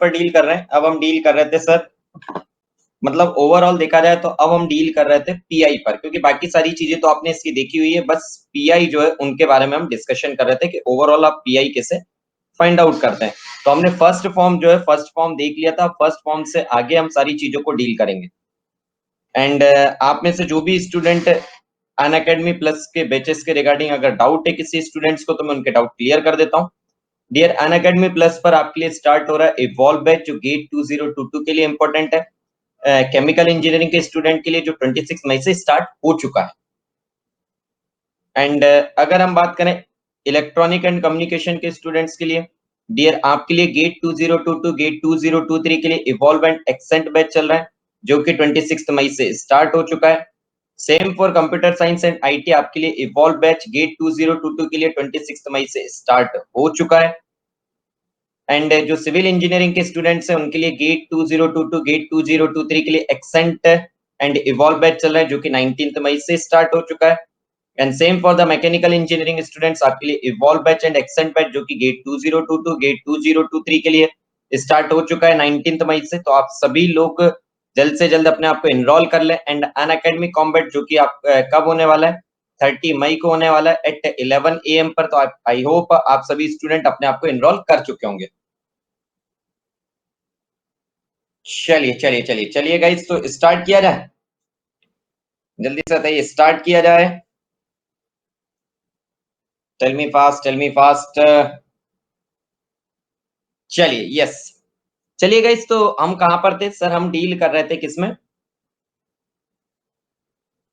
पर डील कर रहे हैं। अब हम डील कर रहे थे सर, मतलब ओवरऑल देखा जाए तो अब हम डील कर रहे थे पीआई पर, क्योंकि बाकी सारी चीजें तो आपने इसकी देखी हुई है, बस पीआई जो है उनके बारे में हम डिस्कशन कर रहे थे कि ओवरऑल आप पीआई कैसे फाइंड आउट करते हैं। तो हमने फर्स्ट फॉर्म जो है फर्स्ट फॉर्म देख लिया था, फर्स्ट फॉर्म से आगे हम सारी चीजों को डील करेंगे। एंड आप में से जो भी स्टूडेंट अनअकैडमी प्लस के बैचेस के रिगार्डिंग अगर डाउट है किसी स्टूडेंट्स को, तो मैं उनके डाउट क्लियर कर देता हूँ। डियर अनअकैडमी प्लस पर आपके लिए स्टार्ट हो रहा है इवॉल्व बैच, जो गेट 2022 के लिए इंपॉर्टेंट है। केमिकल इंजीनियरिंग के स्टूडेंट के लिए जो 26 मई से स्टार्ट हो चुका है। एंड अगर हम बात करें इलेक्ट्रॉनिक एंड कम्युनिकेशन के स्टूडेंट्स के लिए, डियर आपके लिए गेट 2022 गेट 2023 के लिए इवॉल्व एंड एक्सेंट बैच चल रहा है, जो कि 26 मई से स्टार्ट हो चुका है। Same for computer science and IT, आपके लिए इवॉल्व बैच गेट 2022 के लिए 26 मई से स्टार्ट हो चुका है। एंड जो सिविल इंजीनियरिंग के स्टूडेंट्स हैं उनके लिए गेट 2022 गेट 2023 के लिए एक्सेंट एंड इवॉल्व बैच चल रहा है, जो कि 19 मई से स्टार्ट हो चुका है। And same for the mechanical engineering students, आपके लिए evolve batch and accent batch, जो कि गेट 2022 गेट 2023 के लिए स्टार्ट हो चुका है 19 मई से। तो आप सभी लोग जल्द से जल्द अपने आप को एनरोल कर लें। एंड अनअकैडमी कॉम्बैट जो कि आप कब होने वाला है, 30 मई को होने वाला है एट 11 AM पर। तो आई होप आप सभी स्टूडेंट अपने आप को एनरोल कर चुके होंगे। चलिए चलिए चलिए चलिए गाइस, तो स्टार्ट किया जाए, जल्दी से बताइए स्टार्ट किया जाए। Tell me fast, tell me fast. चलिए यस, चलिए गाइस, तो हम कहां पर थे सर, हम डील कर रहे थे किसमें,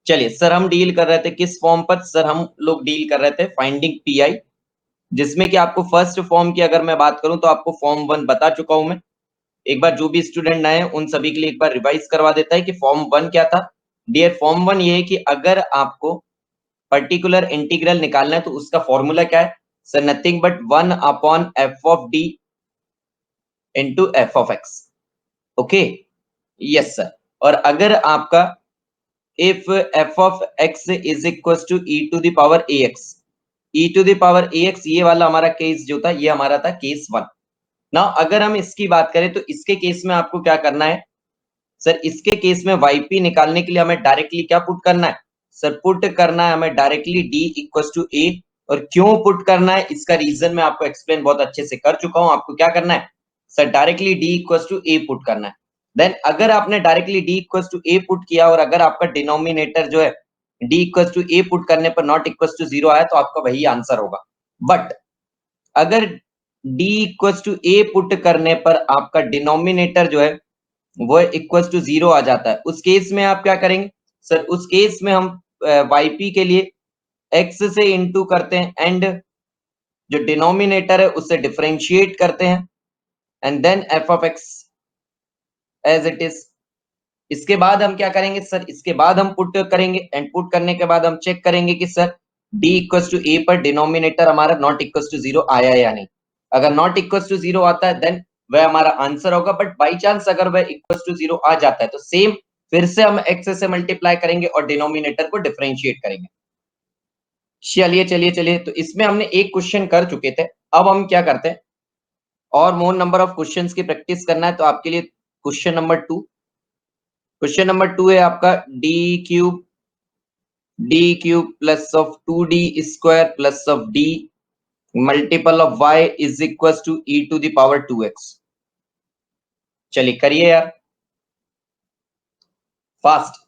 चलिए सर हम डील कर रहे थे किस फॉर्म पर, सर हम लोग डील कर रहे थे फाइंडिंग पीआई, जिसमें कि आपको फर्स्ट फॉर्म की अगर मैं बात करूं तो आपको फॉर्म 1 बता चुका हूं मैं। एक बार जो भी स्टूडेंट नए हैं उन सभी के लिए एक बार रिवाइज करवा देता है कि फॉर्म 1 क्या था। डियर फॉर्म 1 ये है कि अगर आपको पर्टिकुलर इंटीग्रल निकालना है तो उसका फॉर्मूला क्या है sir, nothing but 1/f(d) into f(x). Okay, yes sir. और अगर आपका if f(x) is equals to e to the power ax, e to the power ax, ये वाला हमारा केस जो था ये हमारा था केस 1। ना अगर हम इसकी बात करें तो इसके केस में आपको क्या करना है सर, इसके केस में yp निकालने के लिए हमें डायरेक्टली क्या पुट करना है सर, पुट करना है हमें directly d equals to a। और क्यों पुट करना है इसका रीजन मैं आपको एक्सप्लेन बहुत अच्छे से कर चुका हूं। आपको क्या करना है sir, directly d equals to a put करना है। देन अगर आपने directly d equals to a put किया और अगर आपका डिनोमिनेटर जो है d equals to a put करने पर नॉट इक्वल्स टू 0 आया तो आपका वही आंसर होगा। बट अगर d equals to a put करने पर आपका डिनोमिनेटर जो है वो इक्वल्स टू 0 आ जाता है, उस केस में आप क्या करेंगे सर, उस केस में हम yp के लिए x से इंटू करते हैं एंड जो डिनोमिनेटर है उससे डिफरेंशिएट करते हैं and then f of x as it is. इसके बाद हम क्या करेंगे सर, इसके बाद हम पुट करेंगे एंड पुट करने के बाद हम चेक करेंगे कि sir d equals to a पर डिनोमिनेटर हमारा नॉट इक्वल्स टू 0 आया या नहीं। अगर नॉट इक्वल्स टू 0 आता है देन वह हमारा आंसर होगा। बट बाई चांस अगर वह इक्वल्स टू 0 आ जाता है तो सेम फिर से हम x से मल्टीप्लाई करेंगे और डिनोमिनेटर को डिफरेंशिएट करेंगे। चलिए चलिए चलिए, तो इसमें हमने एक क्वेश्चन कर चुके थे, अब हम क्या करते हैं और मोर नंबर ऑफ क्वेश्चंस की प्रैक्टिस करना है। तो आपके लिए क्वेश्चन नंबर 2, क्वेश्चन नंबर 2 है आपका d³ plus of 2d square plus of d multiple of y is equal to e to the power 2x। चलिए करिए यार फास्ट।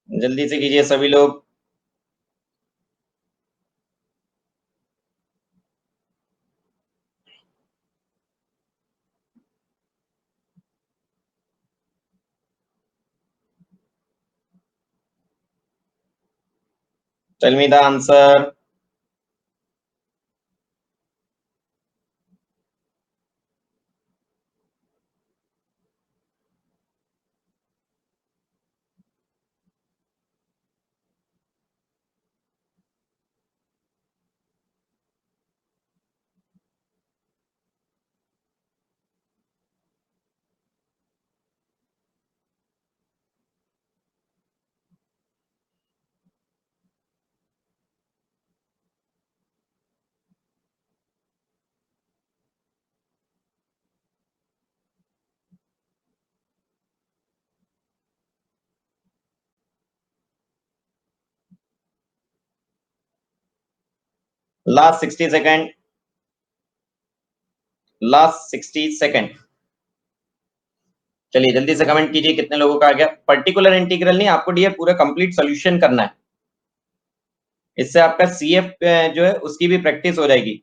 जल्दी से कीजिए सभी लोग। Tell me the answer. Last 60 second, last 60 second. चलिए जल्दी से कमेंट कीजिए कितने लोगों का आ गया। पर्टिकुलर इंटीग्रल नहीं, आपको डियर पूरा कंप्लीट सॉल्यूशन करना है, इससे आपका सीएफ जो है उसकी भी प्रैक्टिस हो जाएगी,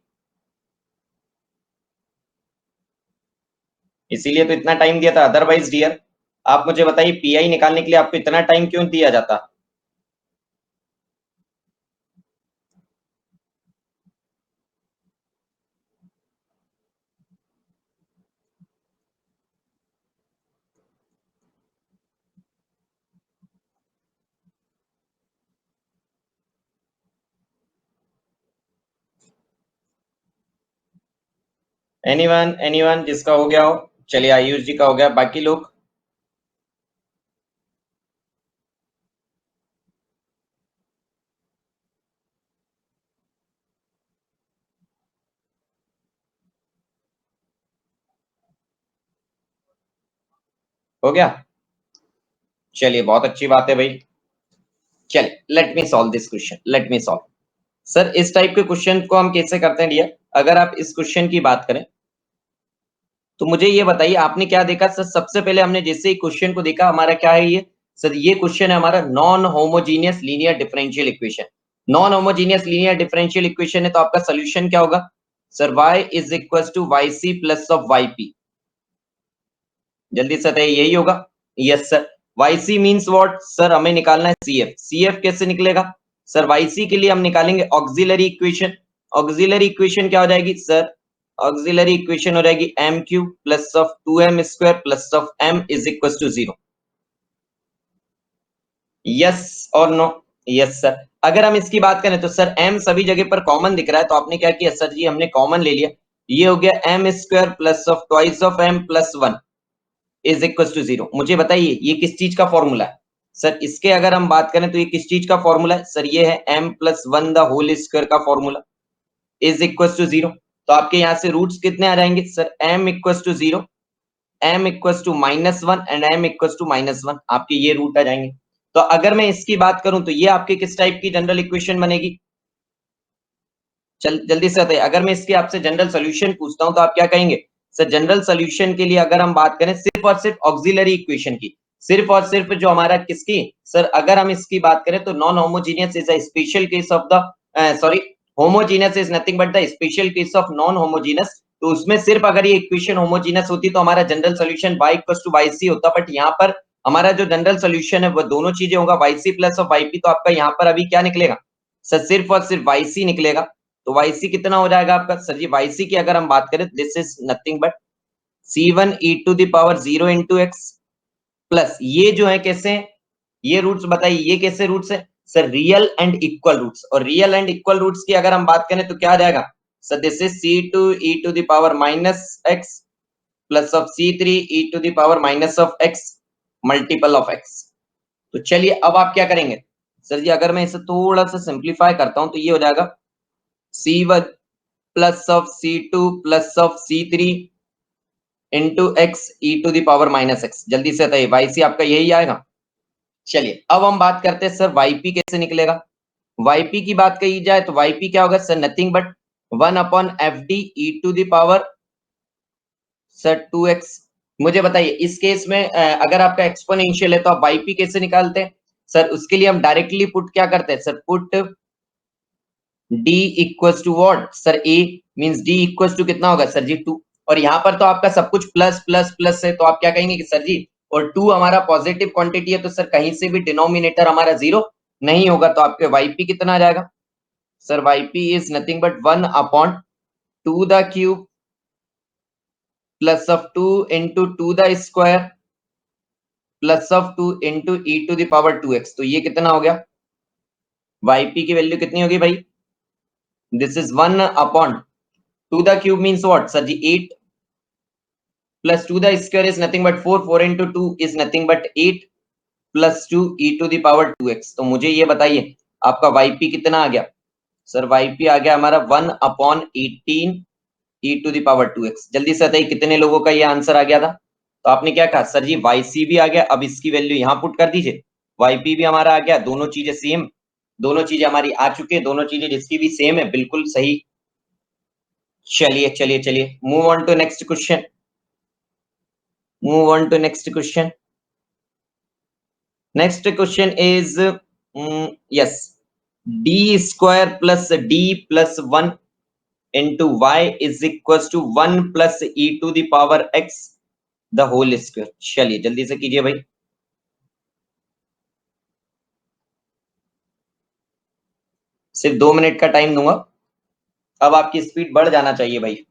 इसीलिए तो इतना टाइम दिया था। अदरवाइज डियर आप मुझे बताइए पीआई निकालने के लिए आपको इतना टाइम क्यों दिया जाता। एनीवन जिसका हो गया हो। चलिए आयुष जी का हो गया, बाकी लोग हो गया। चलिए बहुत अच्छी बात है भाई। चलिए let me solve this question, let me solve. Sir इस टाइप के क्वेश्चन को हम कैसे करते हैं डियर, अगर आप इस क्वेश्चन की बात करें तो मुझे ये बताइए आपने क्या देखा। सर सबसे पहले हमने जैसे ही क्वेश्चन को देखा, हमारा क्या है ये, सर ये क्वेश्चन है हमारा non homogeneous linear differential equation. Non homogeneous linear differential equation है तो आपका सोल्यूशन क्या होगा sir, y is equal to Y C plus of Y P. जल्दी से बताइए यही होगा। Yes sir. Y C means what sir, हमें निकालना है सी एफ। सी एफ कैसे निकलेगा सर, वाई सी के लिए हम निकालेंगे ऑक्सिलरी इक्वेशन। ऑक्सिलरी इक्वेशन क्या हो जाएगी सर, ऑक्सिलरी इक्वेशन हो जाएगी M cube plus of two M square plus of M is equal to zero. Yes और नो। Yes sir. अगर हम इसकी बात करें तो सर एम सभी जगह पर कॉमन दिख रहा है, तो आपने क्या किया सर जी, हमने कॉमन ले लिया। ये हो गया M square plus of twice of M plus one is equal to zero. मुझे बताइए ये किस चीज का फॉर्मूला है सर, इसके अगर हम बात करें तो ये किस चीज का फॉर्मूला है सर, ये है M plus one the whole square का formula is equal to zero. तो आपके यहाँ से रूट्स कितने आ जाएंगे sir, M equal to zero, M equal to minus one and M equal to minus one, आपके ये रूट आ जाएंगे। तो अगर मैं इसकी बात करूं तो ये आपके किस टाइप की जनरल इक्वेशन बनेगी, जल्दी से बताइए। अगर मैं इसके आपसे जनरल सोल्यूशन पूछता हूं तो आप क्या कहेंगे सर, जनरल सोल्यूशन के लिए अगर हम बात करें सिर्फ और सिर्फ ऑक्सिलरी इक्वेशन की, सिर्फ और सिर्फ जो हमारा किसकी सर, अगर हम इसकी बात करें तो non homogeneous is a special case of the, sorry, homogeneous is nothing but the special case of non homogeneous. तो उसमें सिर्फ अगर ये इक्वेशन होमोजीनियस होती तो हमारा general solution y equal to Y C होता, बट यहाँ पर हमारा जो जनरल सोल्यूशन है वो दोनों चीजें होगा Y C plus of Y P. तो आपका यहाँ पर अभी क्या निकलेगा सर, सिर्फ और सिर्फ वाई सी निकलेगा। तो yc कितना हो जाएगा आपका सर जी, yc की अगर हम बात करें this is nothing but c1 e to the power 0 into X plus ये जो है कैसे, ये रूट्स बताइए ये कैसे रूट्स है sir, real and equal roots. और रियल एंड इक्वल रूट्स की अगर हम बात करें तो क्या आ जाएगा sir, this is c2 e to the power minus X plus of c3 e to the power minus of X multiple of X. तो चलिए अब आप क्या करेंगे सर जी, अगर मैं इसे थोड़ा सा सिंप्लीफाई करता हूं तो ये हो जाएगा c1 plus of c2 plus of c3 into X E to the power minus X. जल्दी से बताइए वाई सी आपका यही आएगा। चलिए अब हम बात करते हैं सर वाईपी कैसे निकलेगा। वाईपी की बात कही जाए तो वाईपी क्या होगा sir, nothing but one upon F D E to the power sir two X. मुझे बताइए इस केस में अगर आपका एक्सपोनेंशियल है तो आप वाईपी कैसे निकालते हैं सर, उसके लिए हम डायरेक्टली पुट क्या करते हैं sir, put d equals to what sir, a means d equals to कितना होगा सर जी 2। और यहाँ पर तो आपका सब कुछ प्लस प्लस प्लस है, तो आप क्या कहेंगे कि सर जी, और 2 हमारा पॉजिटिव क्वांटिटी है तो सर कहीं से भी डिनोमिनेटर हमारा जीरो नहीं होगा, तो आपके yp कितना आ जाएगा sir, yp is nothing but 1 upon 2 the cube plus of 2 into 2 the square plus of 2 into E to the power 2x। तो ये कितना हो गया, yp की वैल्यू कितनी होगी भाई, this is 1 upon 2 the cube means what sir ji, 8 plus 2 the square is nothing but 4, 4 into 2 is nothing but 8 plus 2 e to the power 2x। तो मुझे ये बताइए आपका yp कितना आ गया सर, yp आ गया हमारा 1 upon 18 e to the power 2x। जल्दी से बताइए कितने लोगों का ये आंसर आ गया था। तो आपने क्या कहा सर जी, yc भी आ गया, अब इसकी वैल्यू यहाँ पुट कर दीजिए, yp भी हमारा आ गया, दोनों चीजें सेम, दोनों चीजें हमारी आ चुकी है, दोनों चीजें जिसकी भी सेम है, बिल्कुल सही। चलिए चलिए चलिए, move on to next question, move on to next question. Next question is yes, D square plus D plus 1 into y is equals to 1 plus e to the power x the whole square। चलिए जल्दी से कीजिए भाई। सिर्फ 2 minute का time दूंगा, अब आपकी स्पीड बढ़ जाना चाहिए भाई।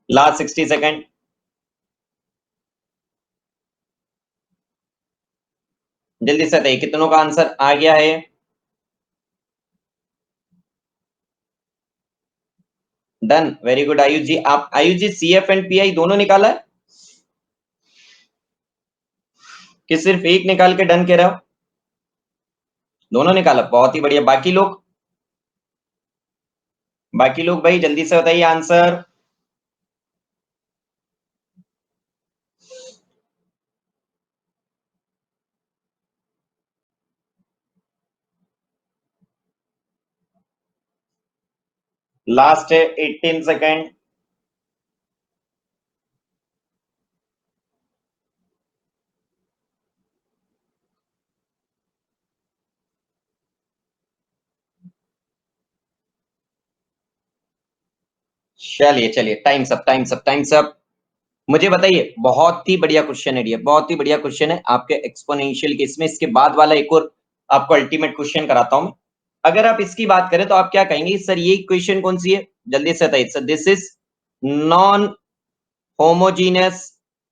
लास्ट 60 सेकेंड, जल्दी से बताइए कितनों का आंसर आ गया है। डन, वेरी गुड आयुष जी। आप आयुष जी सीएफ एंड पीआई दोनों निकाला है कि सिर्फ एक निकाल के डन कह रहे हो? दोनों निकाला, बहुत ही बढ़िया। बाकी लोग भाई जल्दी से बताइए आंसर। Last 18 second. चलिए चलिए, times up times up times up. मुझे बताइए, बहुत ही बढ़िया क्वेश्चन है ये, बहुत ही बढ़िया क्वेश्चन है आपके एक्सपोनेंशियल केस में। इसके बाद वाला एक और आपको अल्टीमेट क्वेश्चन कराता हूं मैं। अगर आप इसकी बात करें तो आप क्या कहेंगे सर, ये इक्वेशन कौन सी है? जल्दी से बताइए sir. This is non homogeneous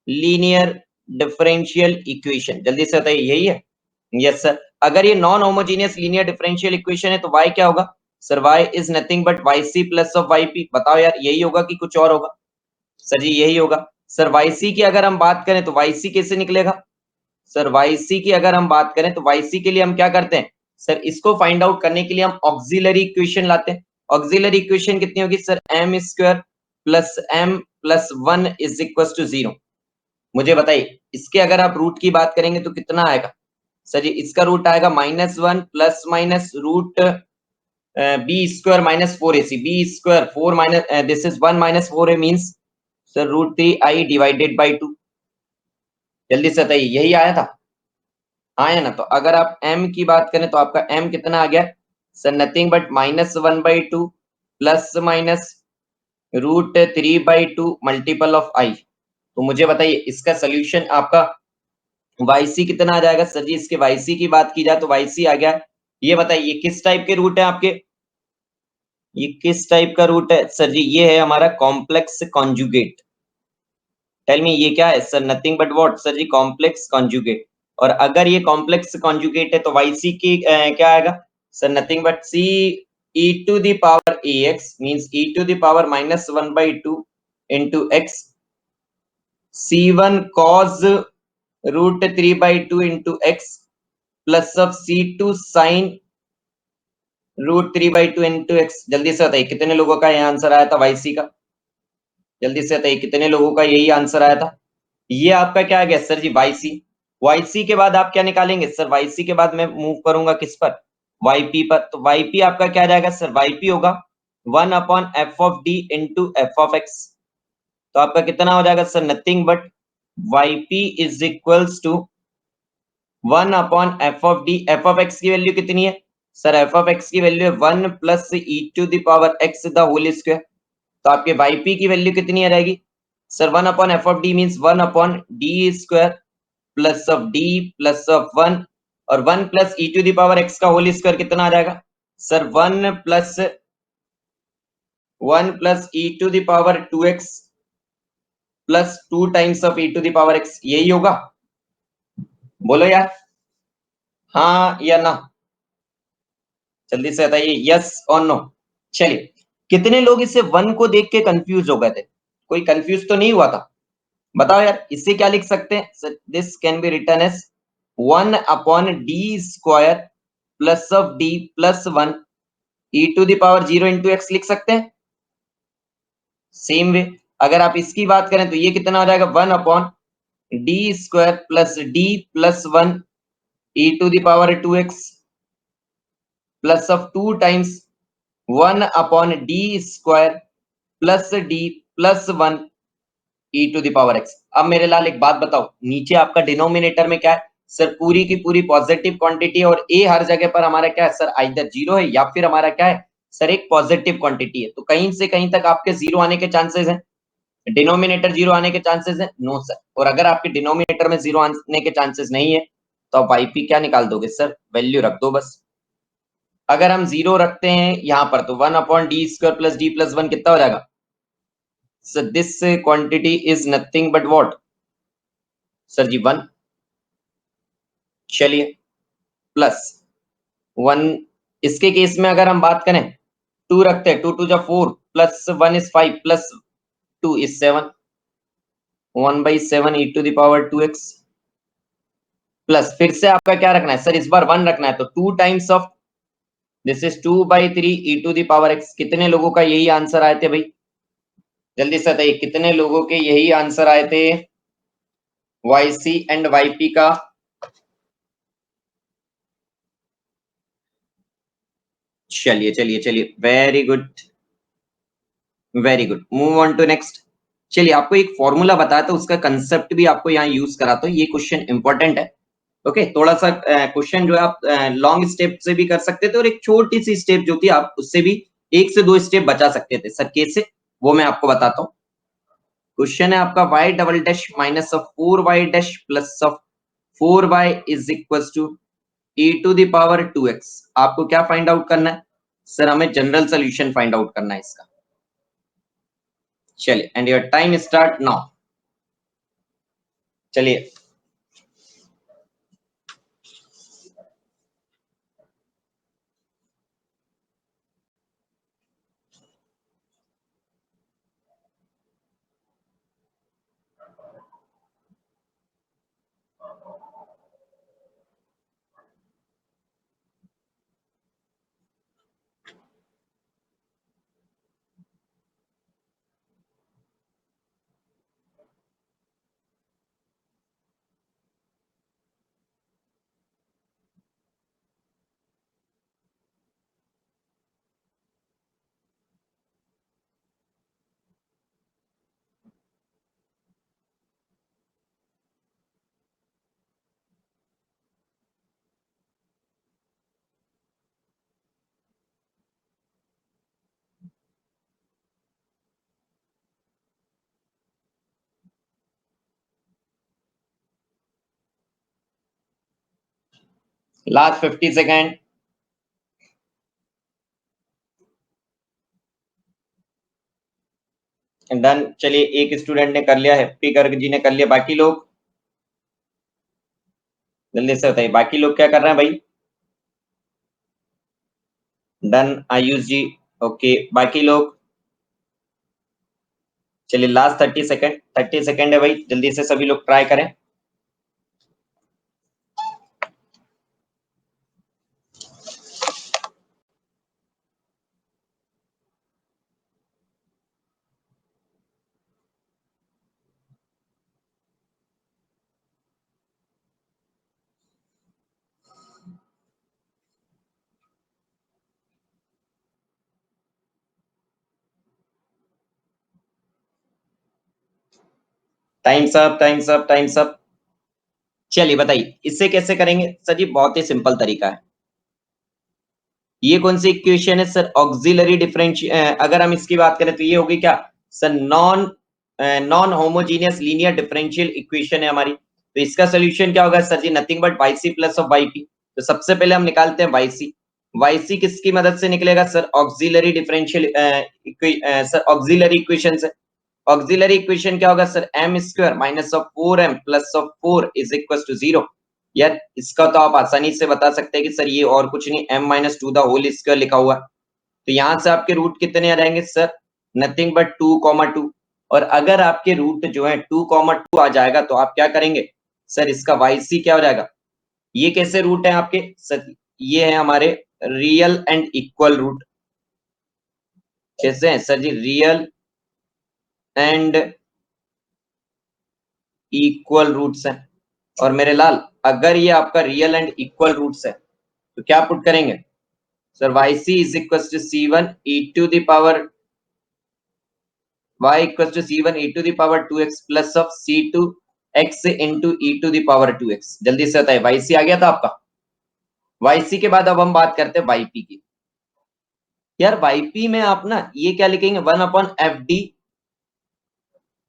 linear differential equation. जल्दी से बताइए, यही है? Yes sir. अगर ये non homogeneous linear differential equation है तो y क्या होगा? Sir y is nothing but yc plus of yp। बताओ यार, यही होगा कि कुछ और होगा? सर जी यही होगा। सर yc की अगर हम बात करें तो yc कैसे निकलेगा? सर yc की अगर हम बात करें तो yc के लिए हम क्या करते हैं सर, इसको फाइंड आउट करने के लिए हम ऑक्सिलरी इक्वेशन लाते हैं। ऑक्सिलरी इक्वेशन कितनी होगी sir? M square plus M plus 1 is equal to 0। मुझे बताइए, इसके अगर आप रूट की बात करेंगे तो कितना आएगा? सर जी इसका रूट आएगा -1 plus minus root B square minus 4ac। B square 4 minus this is 1 minus 4a means sir √3i divided by 2। जल्दी से बताइए, यही आया था? आया ना? तो अगर आप m की बात करें तो आपका m कितना आ गया sir? Nothing but -1/2 plus minus √3/2 multiple of i। तो मुझे बताइए इसका सोल्यूशन आपका yc कितना आ जाएगा? सर जी इसके yc की बात की जाए तो yc आ गया। ये बताइए किस टाइप के रूट है आपके? ये किस टाइप का रूट है सर जी? ये है हमारा कॉम्प्लेक्स कॉन्जुगेट। टेल मी ये क्या है sir? Nothing but what sir ji? Complex conjugate. और अगर ये कॉम्प्लेक्स कॉन्जुगेट है तो yc की क्या आएगा sir? Nothing but c e to the power ax means e to the power -1/2 into x c1 cos √3/2 into x plus of c2 sin √3/2 into x। जल्दी से बताइए कितने लोगों का यह आंसर आया था yc का? जल्दी से बताइए कितने लोगों का यही आंसर आया था? ये आपका क्या आ गया सर जी? yc। yc के बाद आप क्या निकालेंगे सर? yc के बाद मैं मूव करूंगा किस पर? yp पर। तो yp आपका क्या जाएगा सर? yp होगा 1/f of d into f of x। तो आपका कितना हो जाएगा sir? Nothing but yp is equals to 1/f of d। f of x की वैल्यू कितनी है सर एफ ऑफ एक्स की वैल्यू है 1 plus E to the power X the whole square, तो आपके वाई पी की वैल्यू कितनी आ रहेगी sir 1 upon F of D means 1 upon D square plus of D plus of 1 और 1 plus E to the power X का whole square कितना आ जाएगा sir 1 plus E to the power 2x plus 2 times of E to the power x, यही होगा, बोलो यार हाँ या ना, जल्दी से बताइए यस और नो। चलिए कितने लोग इसे 1 को देख के कंफ्यूज हो गए थे, कोई कंफ्यूज तो नहीं हुआ था, बताओ यार इससे क्या लिख सकते हैं, this can be written as 1 upon D square plus of D plus 1 E to the power 0 into X लिख सकते हैं। सेम वे अगर आप इसकी बात करें तो ये कितना हो जाएगा 1 upon D square plus D plus 1 E to the power 2x plus of 2 times 1 upon D square plus D plus 1 E to the power X. अब मेरे लाल एक बात बताओ, नीचे आपका डिनोमिनेटर में क्या है सर, पूरी की पूरी पॉजिटिव क्वांटिटी और ए हर जगह पर हमारा क्या है सर, आइदर जीरो है या फिर हमारा क्या है सर एक पॉजिटिव क्वांटिटी है, तो कहीं से कहीं तक आपके जीरो आने के चांसेस हैं, डिनोमिनेटर जीरो आने के चांसेस है नो सर, और अगर आपके डिनोमिनेटर में जीरो आने के चांसेस नहीं है तो आप वाईपी क्या निकाल दोगे सर, वैल्यू रख दो बस। अगर हम जीरो रखते हैं यहां पर तो 1 upon D square plus D plus 1 कितना हो जाएगा sir, this quantity is nothing but what sir जी 1, चलिए प्लस 1, इसके केस में अगर हम बात करें 2 रखते हैं, 2 टू जा 4 plus 1 is 5 plus 2 is 7, 1/7 E to the power 2x plus फिर से आपका क्या रखना है सर, इस बार 1 रखना है तो 2 times of this is 2/3 E to the power x। कितने लोगों का यही आंसर आए थे भाई, जल्दी से बताइए कितने लोगों के यही आंसर आए थे yc एंड yp का। चलिए चलिए चलिए very good, very good, move on to next. चलिए आपको एक फॉर्मूला बताया था, उसका कंसेप्ट भी आपको यहाँ यूज कराता हूँ, ये क्वेश्चन इंपॉर्टेंट है। ओके थोड़ा सा क्वेश्चन जो है आप लॉन्ग स्टेप से भी कर सकते थे और एक छोटी सी स्टेप जो थी आप उससे भी 1 से 2 स्टेप बचा सकते थे सर, कैसे वो मैं आपको बताता हूँ। क्वेश्चन है आपका y double dash minus of 4y dash plus of 4y is equal to e to the power 2x। आपको क्या फाइंड आउट करना है सर, हमें जनरल सोल्यूशन फाइंड आउट करना है इसका। चलिए and your time start now. चलिए लास्ट 50 सेकेंड। डन, चलिए एक स्टूडेंट ने कर लिया, हैप्पी गर्ग जी ने कर लिया, बाकी लोग जल्दी से बताइए बाकी लोग क्या कर रहे हैं भाई। डन आयुष जी, ओके बाकी लोग। चलिए लास्ट 30 सेकेंड, 30 सेकेंड है भाई, जल्दी से सभी लोग ट्राई करें। Times up times up times up. चलिए बताइए इससे कैसे करेंगे सर जी, बहुत ही सिंपल तरीका है। ये कौन सी इक्वेशन है सर? Auxiliary differential. अगर हम इसकी बात करें तो ये होगी क्या sir? Non homogeneous linear differential equation है हमारी। तो इसका सोल्यूशन क्या होगा sir ji? Nothing but Y C plus of Y P. तो सबसे पहले हम निकालते हैं वाई सी। वाई सी किसकी मदद से निकलेगा sir? Auxiliary differential sir auxiliary equation से। ऑक्सिलरी इक्वेशन क्या होगा sir? M square minus of 4m plus of 4 is equal to 0। यार इसका तो आप आसानी से बता सकते हैं कि सर ये और कुछ नहीं, m minus two the whole square लिखा हुआ है। तो यहां से आपके रूट कितने आ जाएंगे सर? Nothing but 2,2। और अगर आपके रूट जो है 2,2 आ जाएगा तो आप क्या करेंगे सर? इसका वाई सी क्या हो जाएगा? ये कैसे रूट है आपके सर? ये है हमारे रियल एंड इक्वल रूट। कैसे हैं sir ji? Real and equal roots हैं। और मेरे लाल अगर ये आपका रियल एंड इक्वल रूट्स है तो क्या पुट करेंगे sir? Y c is equal to c one e to the power y equal to c one e to the power 2x plus of c two x into E to the power 2x। जल्दी से बताइए, Y C आ गया था आपका? Y C के बाद अब हम बात करते हैं वाई पी की। यार वाई पी में आप ना ये क्या लिखेंगे? 1/fd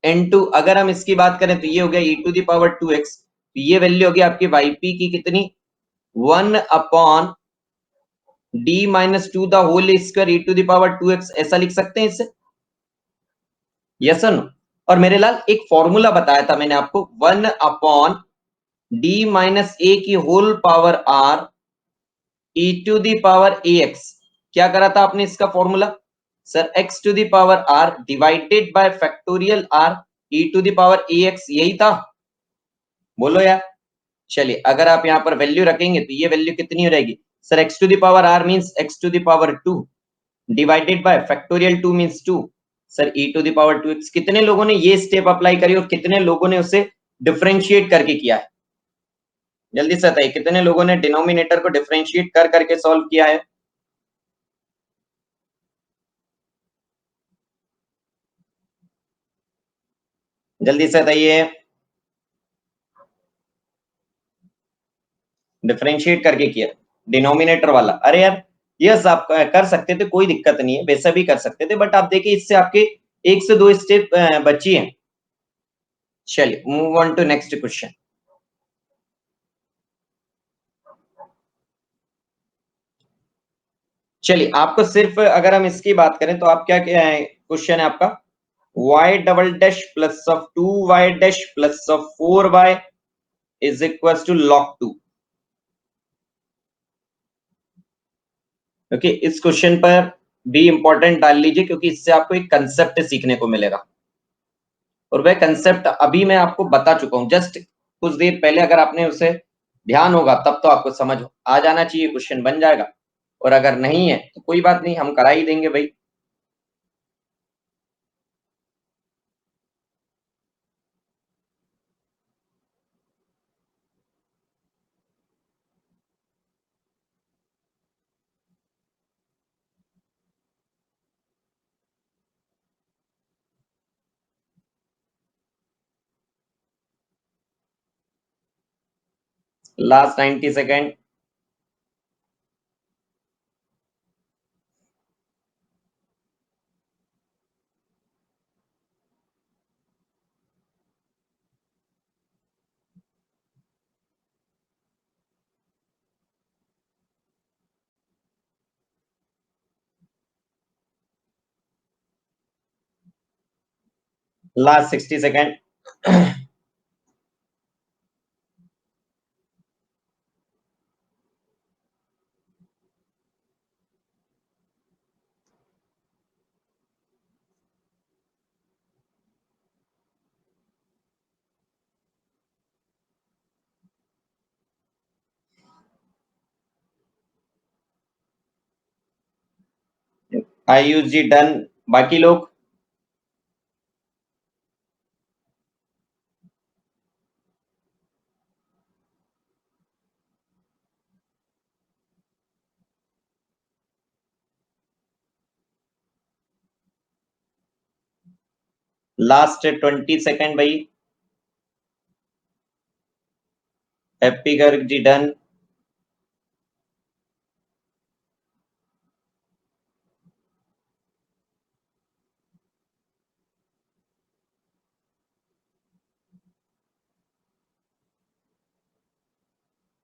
इंटू, अगर हम इसकी बात करें तो ये हो गया ई टू द पावर 2x। तो ये वैल्यू होगी आपकी वाई पी की कितनी? 1/d minus two the whole square e to the power 2x। ऐसा लिख सकते हैं इसे? यस और नो? और मेरे लाल एक फॉर्मूला बताया था मैंने आपको, 1/d माइनस ए की whole power r e to the power a x. क्या करा था आपने इसका formula sir? X to the power r divided by factorial r e to the power a x, यही था? बोलो यार। चलिए अगर आप यहाँ पर वैल्यू रखेंगे तो ये वैल्यू कितनी हो जाएगी sir? X to the power r means x to the power 2 divided by factorial 2 means 2 sir e to the power 2x। कितने लोगों ने ये स्टेप अप्लाई करी और कितने लोगों ने उसे डिफरेंशिएट करके किया है? जल्दी से बताइए, कितने लोगों ने डिनोमिनेटर को डिफरेंशिएट कर करके सॉल्व किया है? जल्दी से बताइए। डिफरेंशिएट करके किया डिनोमिनेटर वाला? अरे यार यस, आप कर सकते थे, कोई दिक्कत नहीं है, वैसा भी कर सकते थे, बट आप देखिए इससे आपके एक से दो स्टेप बची हैं। चलिए move on to next question. चलिए आपको सिर्फ अगर हम इसकी बात करें तो आप क्या क्वेश्चन है आपका? y double dash plus of 2y dash plus of 4y is equal to log 2। Okay, इस क्वेश्चन पर भी इंपॉर्टेंट डाल लीजिए क्योंकि इससे आपको एक कंसेप्ट सीखने को मिलेगा। और वह कंसेप्ट अभी मैं आपको बता चुका हूं जस्ट कुछ देर पहले। अगर आपने उसे ध्यान होगा तब तो आपको समझ आ जाना चाहिए, क्वेश्चन बन जाएगा। और अगर नहीं है तो कोई बात नहीं, हम करा ही देंगे भाई। Last 90 second. Last 60 second. Ayush ji done, बाकी लोग? लास्ट 20 सेकेंड भाई। हैप्पी गर्ग जी डन।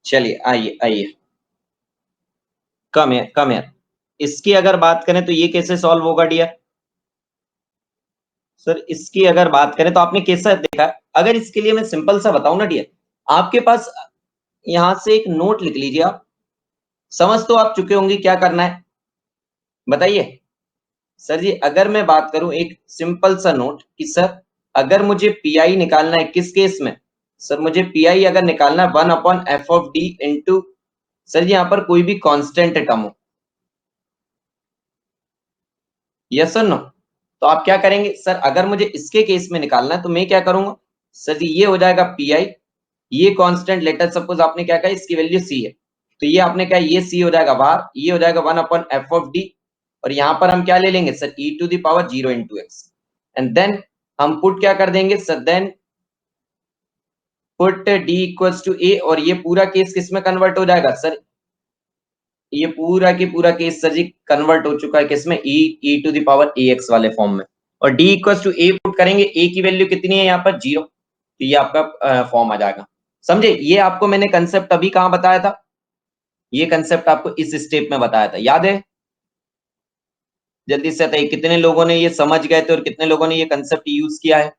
चलिए आइए आइए, कम है। इसकी अगर बात करें तो ये कैसे सॉल्व होगा डियर? सर इसकी अगर बात करें तो आपने कैसा देखा, अगर इसके लिए मैं सिंपल सा बताऊं ना डियर, आपके पास यहां से एक नोट लिख लीजिए आप, समझ तो आप चुके होंगे क्या करना है, बताइए। सर जी अगर मैं बात करूं एक सिंपल सा नोट कि सर अगर मुझे पीआई निकालना है किस केस में, सर मुझे पीआई अगर निकालना है 1/f(d) इंटू, सर जी यहां पर कोई भी कांस्टेंट टर्म हो, यस और नो, तो आप क्या करेंगे सर, अगर मुझे इसके केस में निकालना है तो मैं क्या करूंगा, सर जी ये हो जाएगा पीआई, ये कांस्टेंट लेटर सपोज आपने क्या कहा इसकी वैल्यू सी है, तो ये आपने कहा ये सी हो जाएगा बाहर, ये हो जाएगा 1/f(d), और यहां पर हम क्या ले लेंगे sir e⁻0 into X, and then हम पुट क्या कर देंगे sir, then put d equals to A, और ये पूरा केस किस में कन्वर्ट हो जाएगा सर, ये पूरा की पूरा केस सर जी कन्वर्ट हो चुका है किसमें, e⁻ax वाले फॉर्म में, और d equals to a put करेंगे, a की वैल्यू कितनी है यहाँ पर 0, तो ये आपका फॉर्म आ जाएगा, समझे। ये आपको मैंने कंसेप्ट अभी कहाँ बताया था, ये कंसेप्ट आपको इस स्टेप में बताया था, याद है? जल्दी से बताइए कितने लोगों ने ये समझ गए थे और कितने लोगों ने ये कंसेप्ट यूज किया है,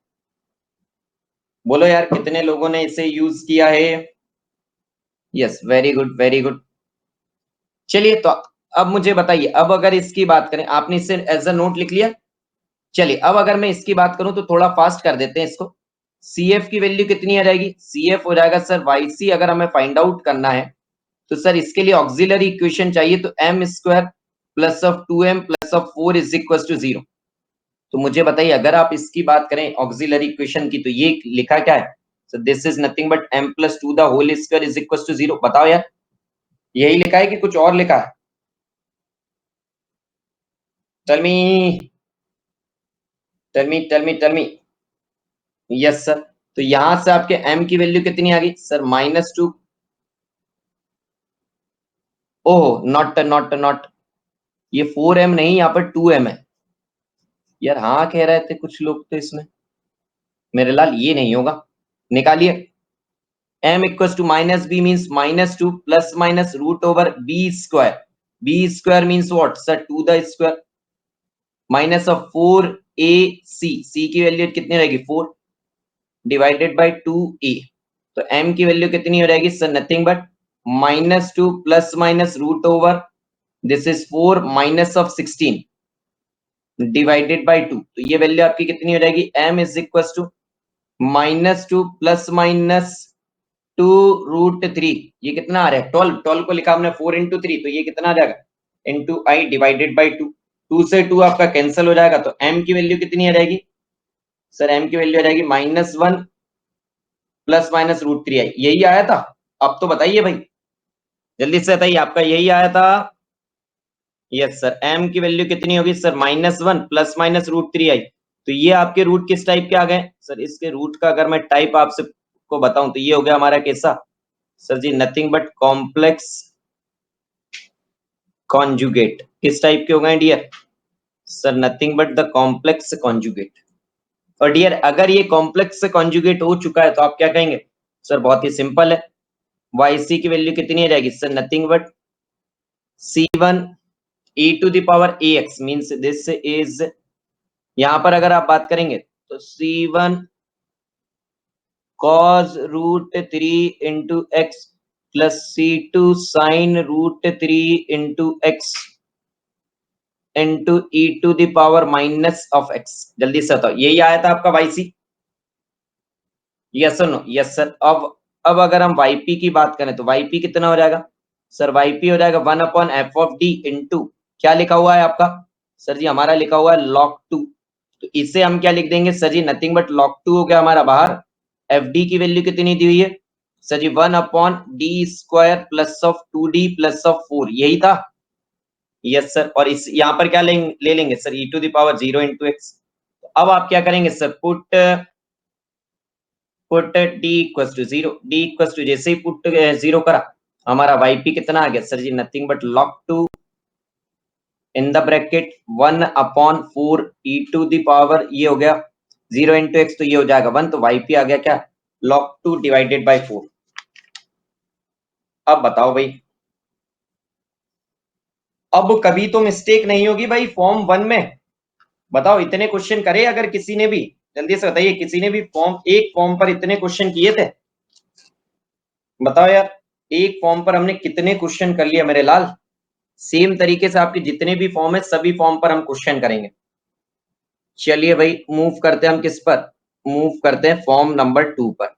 बोलो यार कितने लोगों ने इसे यूज किया है? Yes, very good very good. चलिए तो अब मुझे बताइए, अब अगर इसकी बात करें, आपने इसे एज अ नोट लिख लिया, चलिए अब अगर मैं इसकी बात करूं तो थोड़ा फास्ट कर देते हैं इसको, CF की वैल्यू कितनी आ जाएगी, CF हो जाएगा सर YC, अगर हमें फाइंड आउट करना है तो सर इसके लिए ऑक्सिलरी इक्वेशन चाहिए, तो m² plus of 2m plus of 4 is equal to 0, तो मुझे बताइए अगर आप इसकी बात करें ऑक्सिलरी इक्वेशन की, तो ये लिखा क्या है, so this is nothing but m+2 the whole square is equal to 0, बताओ यार यही लिखा है कि कुछ और लिखा है? Tell me tell me. Yes sir, तो यहां से आपके m की वैल्यू कितनी आ गई sir, -2, oh not not not, ये 4m नहीं, यहाँ पर 2m है यार, हाँ कह रहे थे कुछ लोग तो इसमें, मेरे लाल ये नहीं होगा, निकालिए, m equal to -b means -2 plus minus root over b² means what sir 2 the square minus of 4ac, c की वैल्यू कितनी रहेगी 4 डिवाइडेड बाय 2a, तो m की वैल्यू कितनी हो जाएगी sir, nothing but -2 plus minus root over, this is 4 minus of 16 divided by 2, तो ये वैल्यू आपकी कितनी हो जाएगी, m is equal to -2 plus minus 2√3, ये कितना आ रहा है 12 को लिखा हमने 4 इंटू 3, तो ये कितना आ जाएगा इंटू आई डिवाइडेड बाई 2, 2 से 2 आपका कैंसिल हो जाएगा, तो m की वैल्यू कितनी आ जाएगी सर, m की वैल्यू आ जाएगी -1 प्लस माइनस √3i, यही आया था, अब तो बताइए भाई जल्दी से बताइए, आपका यही आया था? यस सर, m की वैल्यू कितनी होगी सर, -1 प्लस माइनस √3i, तो ये आपके रूट किस टाइप के आ गए सर, इसके रूट का अगर मैं टाइप आपसे को बताऊं तो ये हो गया हमारा कैसा sir ji, nothing but complex conjugate, किस टाइप के हो गए dear sir, nothing but the complex conjugate, और डियर अगर ये कॉम्प्लेक्स कॉन्जुगेट हो चुका है तो आप क्या कहेंगे सर, बहुत ही सिंपल है, YC की वैल्यू कितनी आ जाएगी sir, nothing but C1 e⁻ax means this is, यहां पर अगर आप बात करेंगे तो C1 cos √3 into X plus C2 sin √3 into X into e⁻माइनस ऑफ एक्स, जल्दी से बताओ यही आया था आपका YC, yes sir no, yes sir. अब अगर हम YP की बात करें तो YP कितना हो जाएगा सर, YP हो जाएगा 1/f(d) इंटू, क्या लिखा हुआ है आपका सर जी, हमारा लिखा हुआ है log2, तो इसे हम क्या लिख देंगे sir ji, nothing but log2 हो गया हमारा बाहर, FD की वैल्यू कितनी दी हुई है sir ji, 1/d² plus of 2d plus of 4, यही था, यस सर, और इस यहाँ पर क्या ले लेंगे सर, e⁻0 इंटू एक्स, अब आप क्या करेंगे sir, put d equal to 0, d equal to जैसे ही पुट 0 करा, हमारा YP कितना आ गया sir ji, nothing but log2 in the bracket 1/4 e⁻, ये हो गया 0 इंटू एक्स, तो ये हो जाएगा 1, तो YP आ गया क्या log2 डिवाइडेड बाई 4, अब बताओ भाई, अब कभी तो मिस्टेक नहीं होगी भाई फॉर्म 1 में। बताओ इतने क्वेश्चन करे अगर किसी ने भी, जल्दी से बताइए, किसी ने भी एक फॉर्म पर इतने क्वेश्चन किए थे? बताओ यार, एक फॉर्म पर हमने कितने क्वेश्चन कर लिया मेरे लाल? सेम तरीके से आपके जितने भी फॉर्म है सभी फॉर्म पर हम क्वेश्चन करेंगे। चलिए भाई मूव करते हैं हम किस पर, मूव करते हैं फॉर्म नंबर 2 पर।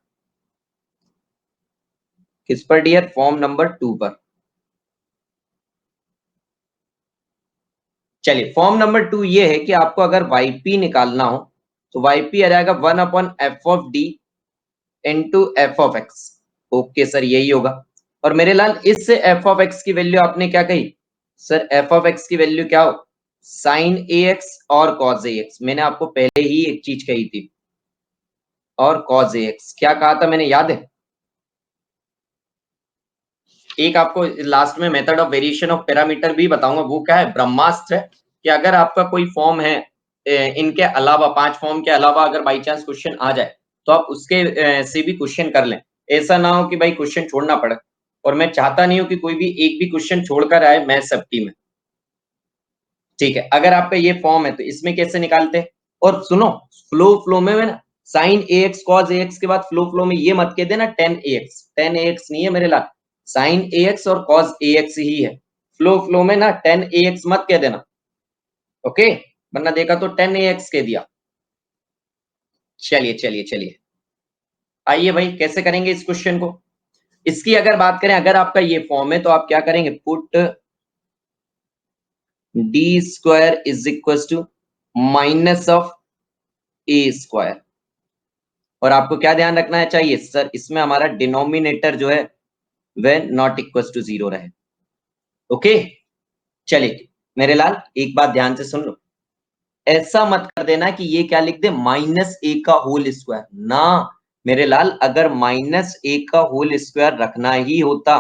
किस पर डियर? फॉर्म नंबर 2 पर। चलिए फॉर्म नंबर 2 ये है कि आपको अगर वाईपी निकालना हो तो वाईपी आ जाएगा 1/f(d) into f(x). Okay sir यही होगा। और मेरे लाल इस f(x) की वैल्यू आपने क्या कही? सर f(x) की वैल्यू क्या हो? sin ax और cos ax। मैंने आपको पहले ही एक चीज कही थी, और cos ax क्या कहा था मैंने, याद है? एक आपको लास्ट में method of variation of parameter भी बताऊंगा, वो क्या है, ब्रह्मास्त्र है। कि अगर आपका कोई फॉर्म है, इनके अलावा 5 फॉर्म के अलावा अगर बाई चांस क्वेश्चन आ जाए तो आप उसके से भी क्वेश्चन कर लें। ऐसा ना हो कि भाई क्वेश्चन छोड़ना पड़े, और मैं चाहता नहीं हूं कि कोई भी एक भी क्वेश्चन छोड़कर आए मैथ सेफ्टी में। ठीक है, अगर आपका ये फॉर्म है तो इसमें कैसे निकालते हैं? और सुनो, फ्लो में ना साइन ax cos ax के बाद फ्लो में ये मत कह देना tan ax नहीं है मेरे लाल, साइन ax और cos ax ही है। फ्लो में ना tan ax मत कह देना, ओके? वरना देखा तो tan ax कह दिया। चलिए चलिए चलिए, आइए भाई कैसे करेंगे इस क्वेश्चन को। इसकी अगर बात करें, अगर आपका ये फॉर्म है तो आप क्या करेंगे, put d square is equal to minus of a square. और आपको क्या ध्यान रखना है चाहिए सर, इसमें हमारा डिनोमिनेटर जो है वह नॉट इक्वल टू 0 रहे। ओके चलिए मेरे लाल एक बात ध्यान से सुन लो, ऐसा मत कर देना कि ये क्या लिख दे, माइनस ए का होल स्क्वायर ना। मेरे लाल अगर माइनस ए का होल स्क्वायर रखना ही होता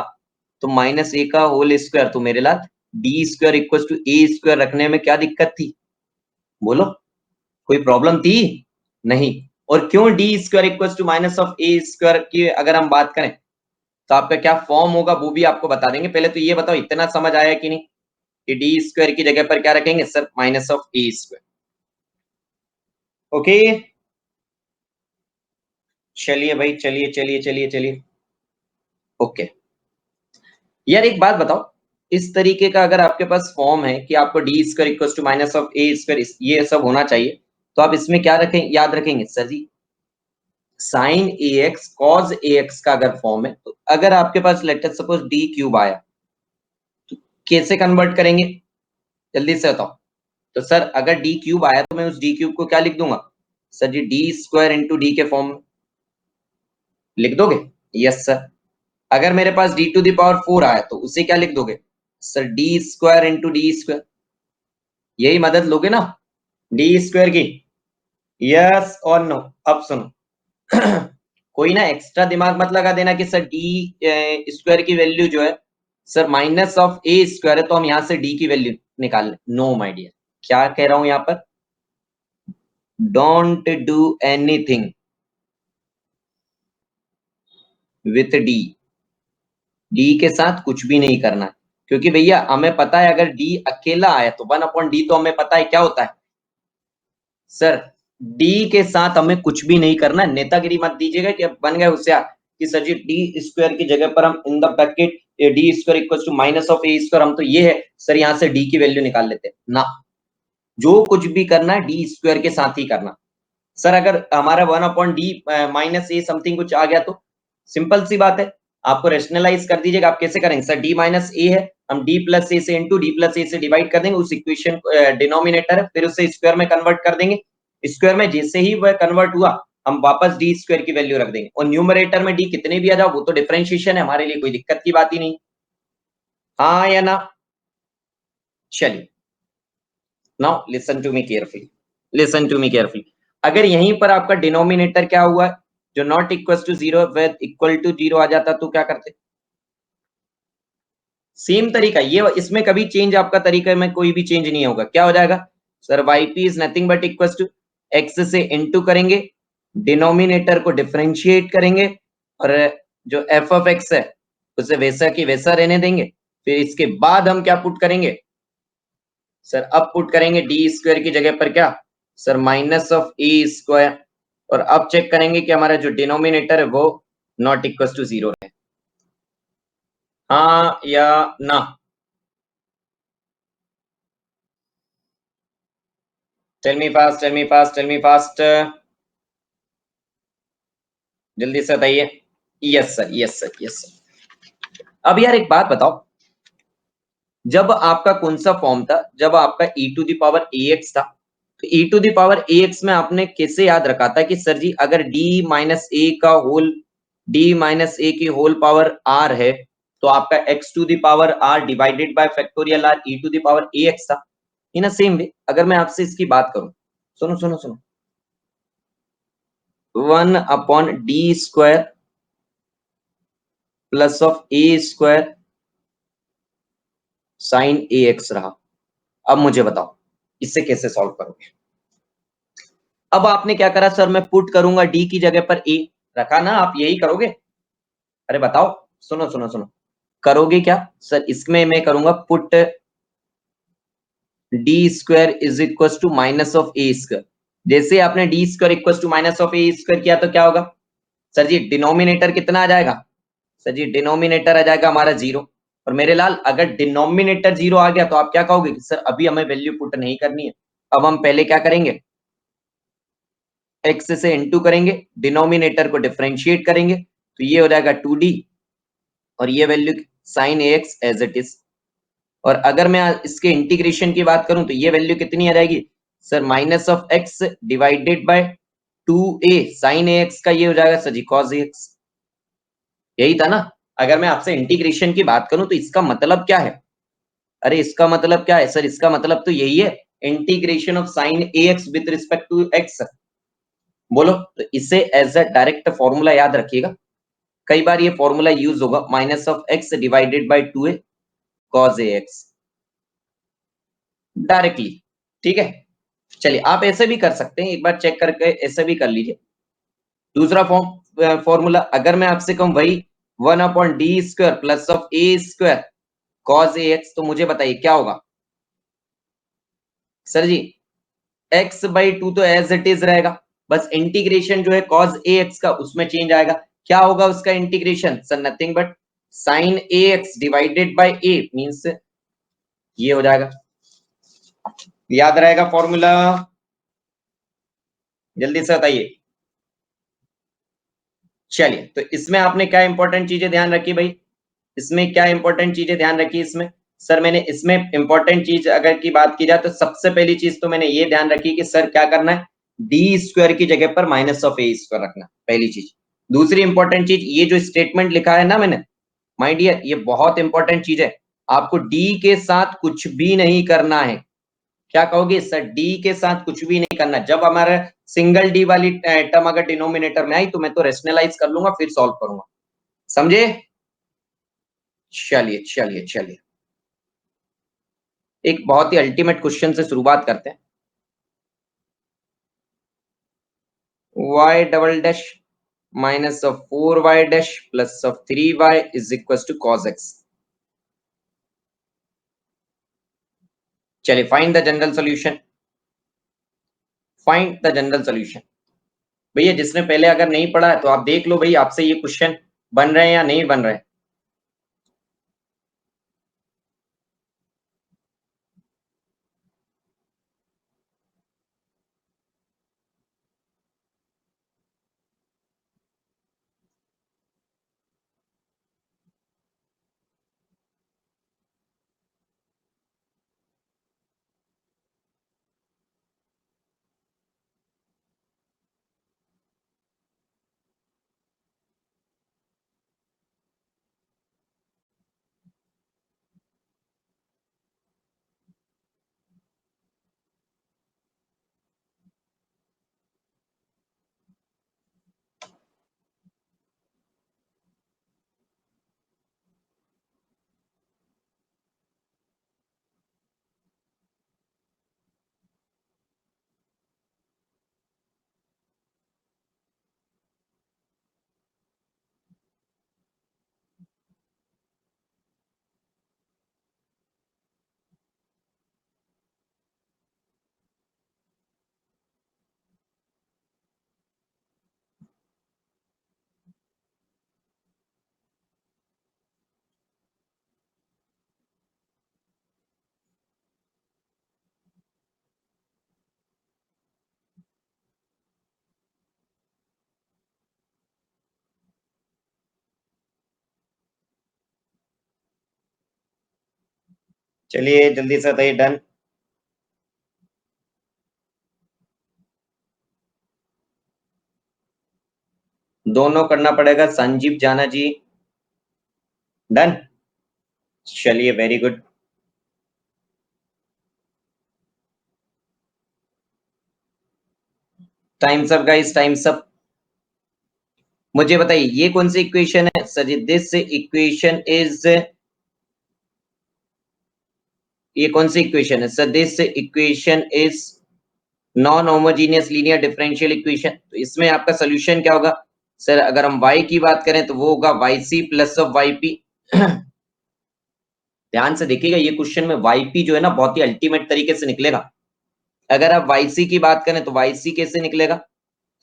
तो माइनस ए का होल स्क्वायर, तो मेरे लाल D square equal to A square रखने में क्या दिक्कत थी? बोलो, कोई प्रॉब्लम थी? नहीं। और क्यों d square equal to minus of a square की अगर हम बात करें तो आपका क्या फॉर्म होगा वो भी आपको बता देंगे। पहले तो ये बताओ इतना समझ आया कि नहीं, कि डी स्क्वायर की जगह पर क्या रखेंगे sir, minus of a square. Okay चलिए भाई, चलिए चलिए चलिए चलिए, ओके। यार एक बात बताओ, इस तरीके का अगर आपके पास फॉर्म है कि आपको d square equal to minus of a square ये सब होना चाहिए, तो आप इसमें क्या रखें, याद रखेंगे sir ji, sign a x cos A x का अगर फॉर्म है, तो अगर आपके पास लेट सपोज डी क्यूब आया तो कैसे कन्वर्ट करेंगे, जल्दी से बताओ। तो सर अगर डी क्यूब आया तो मैं उस डी क्यूब को क्या लिख दूंगा सर जी, डी स्क्वायर इंटू डी के फॉर्म में लिख दोगे? Yes sir. अगर मेरे पास डी टू द पावर 4 आया तो उसे क्या लिख दोगे sir, d square into D square. यही मदद लोगे ना डी स्क्वायर की? यस और नो? अब सुनो कोई ना एक्स्ट्रा दिमाग मत लगा देना कि सर डी स्क्वायर की वैल्यू जो है sir minus of a square है तो हम यहां से डी की वैल्यू निकाल लें। नो माय डियर, क्या कह रहा हूं यहां पर, don't do anything with D. D के साथ कुछ भी नहीं करना, क्योंकि भैया हमें पता है अगर डी अकेला आया तो 1/d तो हमें पता है क्या होता है सर, डी के साथ हमें कुछ भी नहीं करना। नेतागिरी मत दीजिएगा कि अब बन गए होशियार कि सर जी डी स्क्वायर की जगह पर हम in the bracket d square equal to minus of a square, हम तो ये है सर यहां से डी की वैल्यू निकाल लेते ना। जो कुछ भी करना है डी स्क्वायर के साथ ही करना। सर अगर हमारा 1/d माइनस ए समथिंग कुछ आ गया तो सिंपल सी बात है, आपको रेशनलाइज कर दीजिएगा। आप कैसे करेंगे सर, डी माइनस ए है, हम डी प्लस ए से इंटू डी प्लस ए से डिवाइड कर देंगे, उस इक्वेशन डिनोमिनेटर है, फिर उसे स्क्वायर में कन्वर्ट कर देंगे। स्क्वायर में जैसे ही वह कन्वर्ट हुआ हम वापस डी स्क्वायर की वैल्यू रख देंगे, और न्यूमरेटर में डी कितने भी आ जाओ वो तो डिफरेंशिएशन है, हमारे लिए कोई दिक्कत की बात ही नहीं। हाँ या ना? चलिए now listen to me carefully, listen to me carefully. अगर यहीं पर आपका डिनोमिनेटर क्या हुआ जो not equal to 0 with equal to 0 आ जाता तो क्या करते? सेम तरीका ये, इसमें कभी चेंज आपका तरीका में कोई भी चेंज नहीं होगा। क्या हो जाएगा sir, yp is nothing but equal to x से इनटू करेंगे, डिनोमिनेटर को डिफरेंशिएट करेंगे, और जो f ऑफ x है उसे वैसा की वैसा रहने देंगे। फिर इसके बाद हम क्या पुट करेंगे सर, अब पुट करेंगे डी स्क्वायर की जगह पर क्या sir minus of a square, और अब चेक करेंगे कि हमारा जो डिनोमिनेटर है वो नॉट इक्वल टू 0 है, हाँ या ना। Tell me fast, tell me fast, tell me fast, जल्दी से बताइए। Yes sir, yes sir, yes sir. अब यार एक बात बताओ, जब आपका कौन सा फॉर्म था, जब आपका e to the power ax था, तो e to the power ax में आपने कैसे याद रखा था कि सर जी अगर d माइनस ए का होल, d माइनस ए की होल पावर r है, तो आपका x to the power r divided by factorial r e to the power ax था। इन अ सेम वे अगर मैं आपसे इसकी बात करूं, सुनो सुनो सुनो, 1 upon D square plus of a square sine a x रहा। अब मुझे बताओ इससे कैसे सॉल्व करोगे। अब आपने क्या करा सर, मैं पुट करूंगा डी की जगह पर ए रखा ना, आप यही करोगे। अरे बताओ, सुनो सुनो सुनो, करोगे क्या सर, इसमें मैं करूंगा put d square is equal to minus of a square. जैसे आपने d square equal to minus of a square किया तो क्या होगा सर जी, डिनोमिनेटर कितना आ जाएगा सर जी, डिनोमिनेटर आ जाएगा हमारा 0। और मेरे लाल अगर डिनोमिनेटर 0 आ गया तो आप क्या कहोगे कि सर अभी हमें वैल्यू पुट नहीं करनी है। अब हम पहले क्या करेंगे, x से इनटू करेंगे, डिनोमिनेटर को डिफरेंशिएट करेंगे, तो ये हो जाएगा 2d, और ये value sine ax as it is. और अगर मैं इसके इंटीग्रेशन की बात करूं तो ये वैल्यू कितनी आ जाएगी sir, minus of x divided by 2a sine ax का ये हो जाएगा सर जी cos ax। यही था ना। अगर मैं आपसे इंटीग्रेशन की बात करूं तो इसका मतलब क्या है, अरे इसका मतलब क्या है सर, इसका मतलब तो यही है, integration of sine ax with respect to x। बोलो, तो इसे एज अ डायरेक्ट फॉर्मूला याद रखिएगा, कई बार ये फॉर्मूला यूज होगा, minus of x divided by 2a cos ax directly. ठीक है, चलिए आप ऐसे भी कर सकते हैं, एक बार चेक करके ऐसे भी कर लीजिए। दूसरा फॉर्मूला अगर मैं आपसे कहूं वही 1 upon D square plus of a square cos ax, तो मुझे बताइए क्या होगा सर जी, x बाई 2 तो एज इट इज रहेगा, बस इंटीग्रेशन जो है cos ax का उसमें चेंज आएगा। क्या होगा उसका integration sir, nothing but sine ax divided by a means ये हो जाएगा। याद रहेगा फॉर्मूला, जल्दी से बताइए। चलिए, तो इसमें आपने क्या इंपॉर्टेंट चीजें ध्यान रखी भाई, इसमें क्या इंपॉर्टेंट चीजें ध्यान रखी इसमें सर, मैंने इसमें इंपॉर्टेंट चीज अगर की बात की जाए तो सबसे पहली चीज तो मैंने ये ध्यान रखी कि सर क्या करना है, डी स्क्वायर की जगह पर माइनस ऑफ ए स्क्वायर रखना, पहली चीज। दूसरी इंपॉर्टेंट चीज, ये जो स्टेटमेंट लिखा है ना मैंने, माय डियर ये बहुत इंपॉर्टेंट चीज है, आपको डी के साथ कुछ भी नहीं करना है। क्या कहोगे सर, डी के साथ कुछ भी नहीं करना, जब हमारा सिंगल डी वाली टर्म अगर डिनोमिनेटर में आई तो मैं तो रेशनलाइज कर लूंगा फिर सॉल्व करूंगा, समझे। चलिए चलिए चलिए, एक बहुत ही अल्टीमेट क्वेश्चन से शुरुआत करते हैं। y double dash minus of 4y dash plus of 3y is equal to cos x। चलिए find the general solution, find the general solution. भैया जिसने पहले अगर नहीं पढ़ा है तो आप देख लो भाई, आपसे ये क्वेश्चन बन रहे हैं या नहीं बन रहे हैं। चलिए जल्दी से बताइए। डन। दोनों करना पड़ेगा संजीव जाना जी। डन। चलिए very good. Times up guys, times up. मुझे बताइए ये कौन सी इक्वेशन है sir ji? This equation is, ये कौन सी इक्वेशन है sir? This equation is non homogeneous linear differential equation. तो इसमें आपका सोल्यूशन क्या होगा सर? अगर हम y की बात करें तो वो होगा yc प्लस ऑफ yp। ध्यान से देखिएगा, ये क्वेश्चन में yp जो है ना बहुत ही अल्टीमेट तरीके से निकलेगा। अगर आप yc की बात करें तो yc कैसे निकलेगा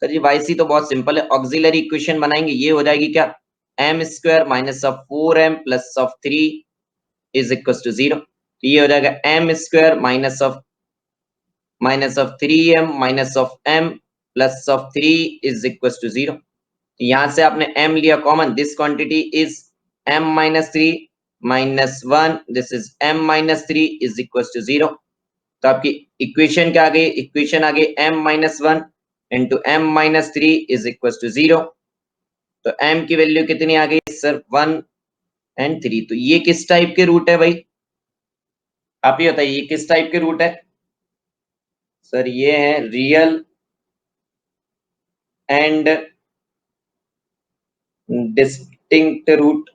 सर जी? yc तो बहुत सिंपल है, ऑक्सिलरी इक्वेशन बनाएंगे, ये हो जाएगी क्या? M square minus of 4m plus of 3 is equal to 0। तो ये हो जाएगा m square minus of 3m minus of m plus of 3 is equal to 0। यहां से आपने m लिया common, this quantity is m minus 3 minus 1, this is m minus 3 is equal to 0। तो आपकी इक्वेशन क्या आ गई? इक्वेशन आ गई m minus 1 into m minus 3 is equal to 0। तो m की वैल्यू कितनी आ गई सर? 1 एंड 3। तो ये किस टाइप के रूट है भाई? आप ये बताइए, ये किस टाइप के रूट है सर? ये है रियल एंड डिस्टिंक्ट रूट।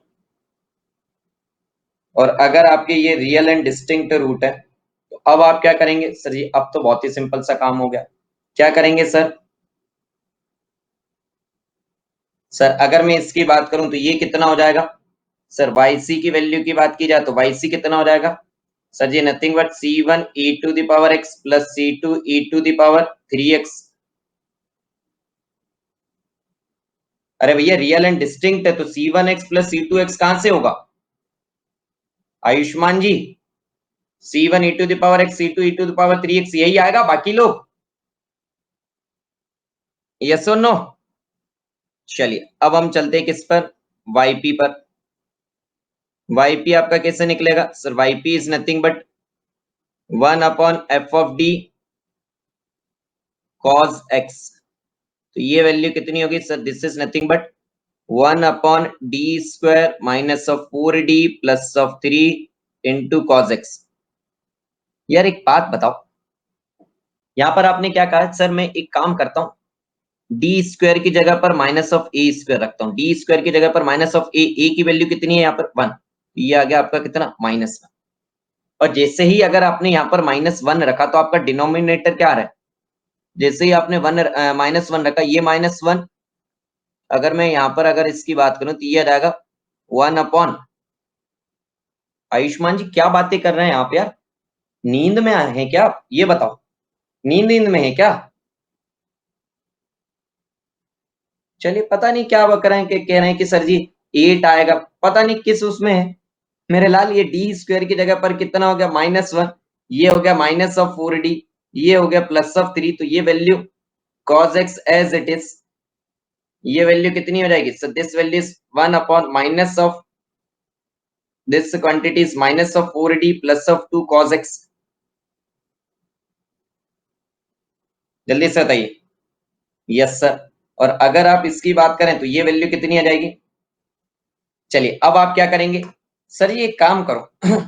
और अगर आपके ये रियल एंड डिस्टिंक्ट रूट है तो अब आप क्या करेंगे सर जी? अब तो बहुत ही सिंपल सा काम हो गया। क्या करेंगे सर? सर अगर मैं इसकी बात करूं तो ये कितना हो जाएगा सर? yc की वैल्यू की बात की जाए तो yc कितना हो जाएगा sir ji? Nothing but c1 e to the power x plus c2 e to the power 3x। अरे भैया रियल एंड डिस्टिंक्ट है तो c1x प्लस c2x कहां से होगा Ayushman ji? c1 e to the power x, c2 e to the power 3x, यही आएगा। बाकी लोग यस और नो? चलिए अब हम चलते हैं किस पर? yp पर। yp आपका कैसे निकलेगा sir? yp is nothing but 1 upon F of D cos x. तो ये वैल्यू कितनी होगी sir? This is nothing but 1 upon D square minus of 4d plus of 3 into cos x. यार एक बात बताओ, यहां पर आपने क्या कहा सर? मैं एक काम करता हूं, डी स्क्वायर की जगह पर माइनस ऑफ ए स्क्वायर रखता हूं। डी स्क्वायर की जगह पर माइनस ऑफ ए की वैल्यू कितनी है यहाँ पर? 1। ये आ गया आपका कितना? -1। और जैसे ही अगर आपने यहाँ पर -1 रखा तो आपका डिनोमिनेटर क्या आ रहा है? जैसे ही आपने -1 रखा, ये -1, अगर मैं यहाँ पर अगर इसकी बात करूं तो ये आ जाएगा 1 अपॉन। आयुष्मान जी क्या बातें कर रहे हैं आप यार? नींद में आए हैं क्या आप? ये बताओ, नींद में है क्या? चलिए पता नहीं क्या बक रहे हैं कि कह रहे हैं कि सर जी 8 आएगा, पता नहीं किस उसमें है। मेरे लाल ये डी स्क्वायर की जगह पर कितना हो गया? -1। ये हो गया माइनस ऑफ 4d, ये हो गया प्लस ऑफ 3। तो ये value cos x as it is, ये वैल्यू कितनी हो जाएगी sir? This value is 1 upon minus of this quantity is minus of 4d plus of 2 cos x। जल्दी से बताइए। Yes sir. और अगर आप इसकी बात करें तो ये वैल्यू कितनी आ जाएगी? चलिए अब आप क्या करेंगे सर? ये काम करो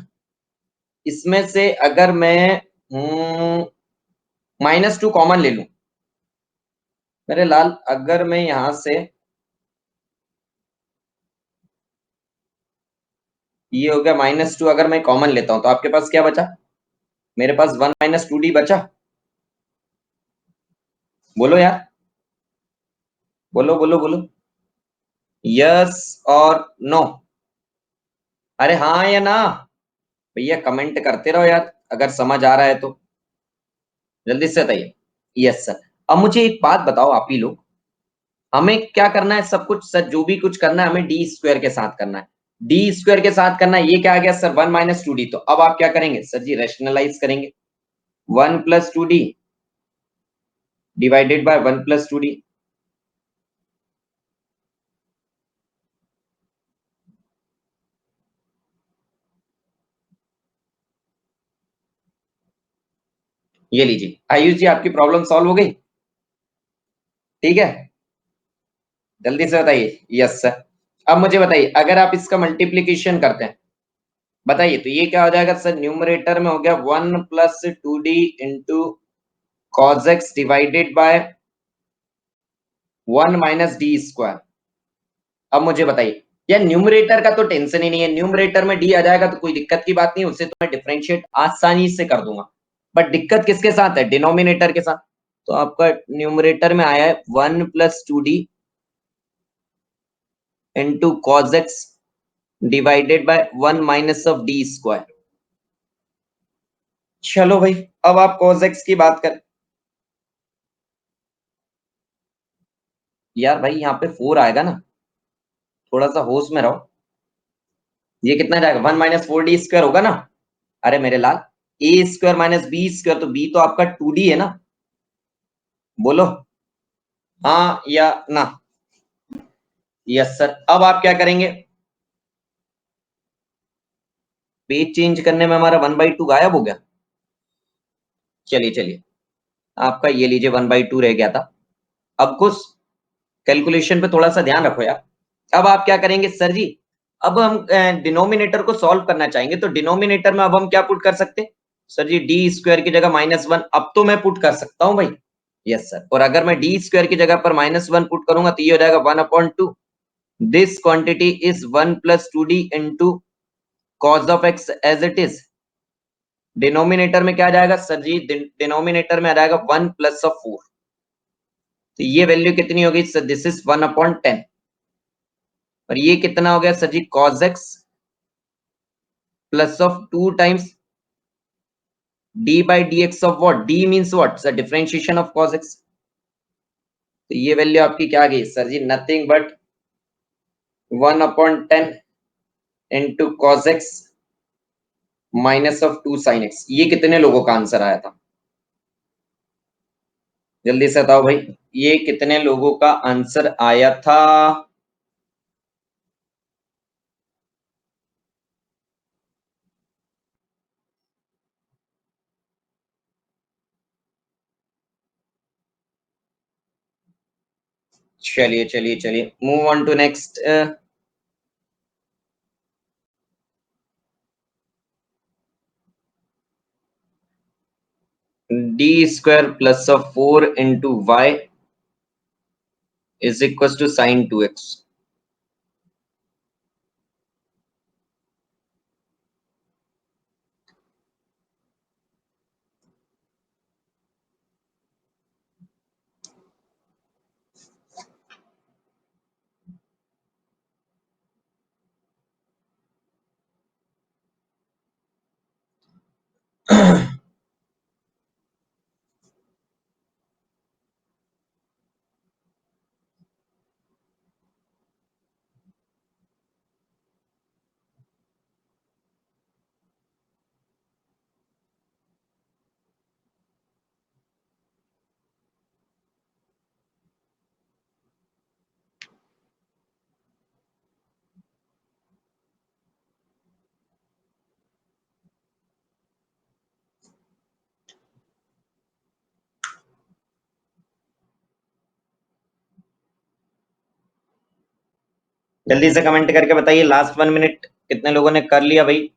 इसमें से अगर मैं -2 कॉमन ले लूं मेरे लाल, अगर मैं यहां से ये हो गया -2, अगर मैं कॉमन लेता हूं तो आपके पास क्या बचा? मेरे पास 1 -2d बचा। बोलो यार, बोलो बोलो बोलो, यस और नो? अरे हाँ या ना? भैया कमेंट करते रहो यार, अगर समझ आ रहा है तो जल्दी से बताइए। Yes sir. अब मुझे एक बात बताओ आप ही लोग, हमें क्या करना है? सब कुछ सर, जो भी कुछ करना है हमें डी स्क्वायर के साथ करना है। डी स्क्वायर के साथ करना है। ये क्या आ गया सर? 1 -2d। तो अब आप क्या करेंगे सर जी? रैशनलाइज करेंगे। 1 + 2d डिवाइडेड बाय 1 + 2d। ये लीजिए आयुष जी, आपकी प्रॉब्लम सॉल्व हो गई। ठीक है, जल्दी से बताइए। Yes sir. अब मुझे बताइए, अगर आप इसका मल्टीप्लीकेशन करते हैं, बताइए तो ये क्या हो जाएगा सर। न्यूमरेटर में हो गया 1 + 2d into cos x divided bye 1 - d²। अब मुझे बताइए यार, न्यूमरेटर का तो टेंशन ही नहीं है, न्यूमरेटर में डी आ जाएगा तो कोई दिक्कत की बात नहीं, उससे तो मैं डिफरेंशिएट आसानी से कर दूंगा। बट दिक्कत किसके साथ है, डिनोमिनेटर के साथ। तो आपका न्यूमरेटर में आया है 1 + 2d into cos x divided bye 1 - d²। चलो भाई, अब आप कॉज एक्स की बात कर। यार भाई यहाँ पे 4 आएगा ना, थोड़ा सा होश में रहो। ये कितना जाएगा, 1 - 4d² होगा ना। अरे मेरे लाल, a² - b², तो b तो आपका 2d है ना। बोलो हाँ या ना। Yes sir. अब आप क्या करेंगे, पेज चेंज करने में हमारा 1/2 गायब हो गया। चलिए चलिए, आपका ये लीजिए 1/2 रह गया था। अब कुछ कैलकुलेशन पे थोड़ा सा ध्यान रखो यार। अब आप क्या करेंगे सर जी, अब हम डिनोमिनेटर को सॉल्व करना चाहेंगे, तो डिनोमिनेटर में अब हम क्या पुट कर सकते हैं सर जी, d² की जगह -1। अब तो मैं पुट कर सकता हूं भाई। Yes sir. और अगर मैं d² की जगह पर -1 पुट करूंगा तो ये हो जाएगा 1/2। This quantity is 1 + 2d into cos of x as it is. Denominator में क्या आ जाएगा सर जी, डिनोमिनेटर में आ जाएगा 1 + 4। तो ये वैल्यू कितनी होगी सर, दिस इज 1/10। और ये कितना हो गया sir ji, cos x plus of 2 times d by dx of what, d means what sir, differentiation of cos x। तो ये वैल्यू आपकी क्या आ गई sir ji, nothing but 1/10 into cos x -2 sin x। ये कितने लोगों का आंसर आया था, जल्दी से बताओ भाई, ये कितने लोगों का आंसर आया था। चलिए चलिए चलिए, move on to next. d² plus of 4 into y is equal to sin 2x। जल्दी से कमेंट करके बताइए, लास्ट 1 मिनट कितने लोगों ने कर लिया भाई।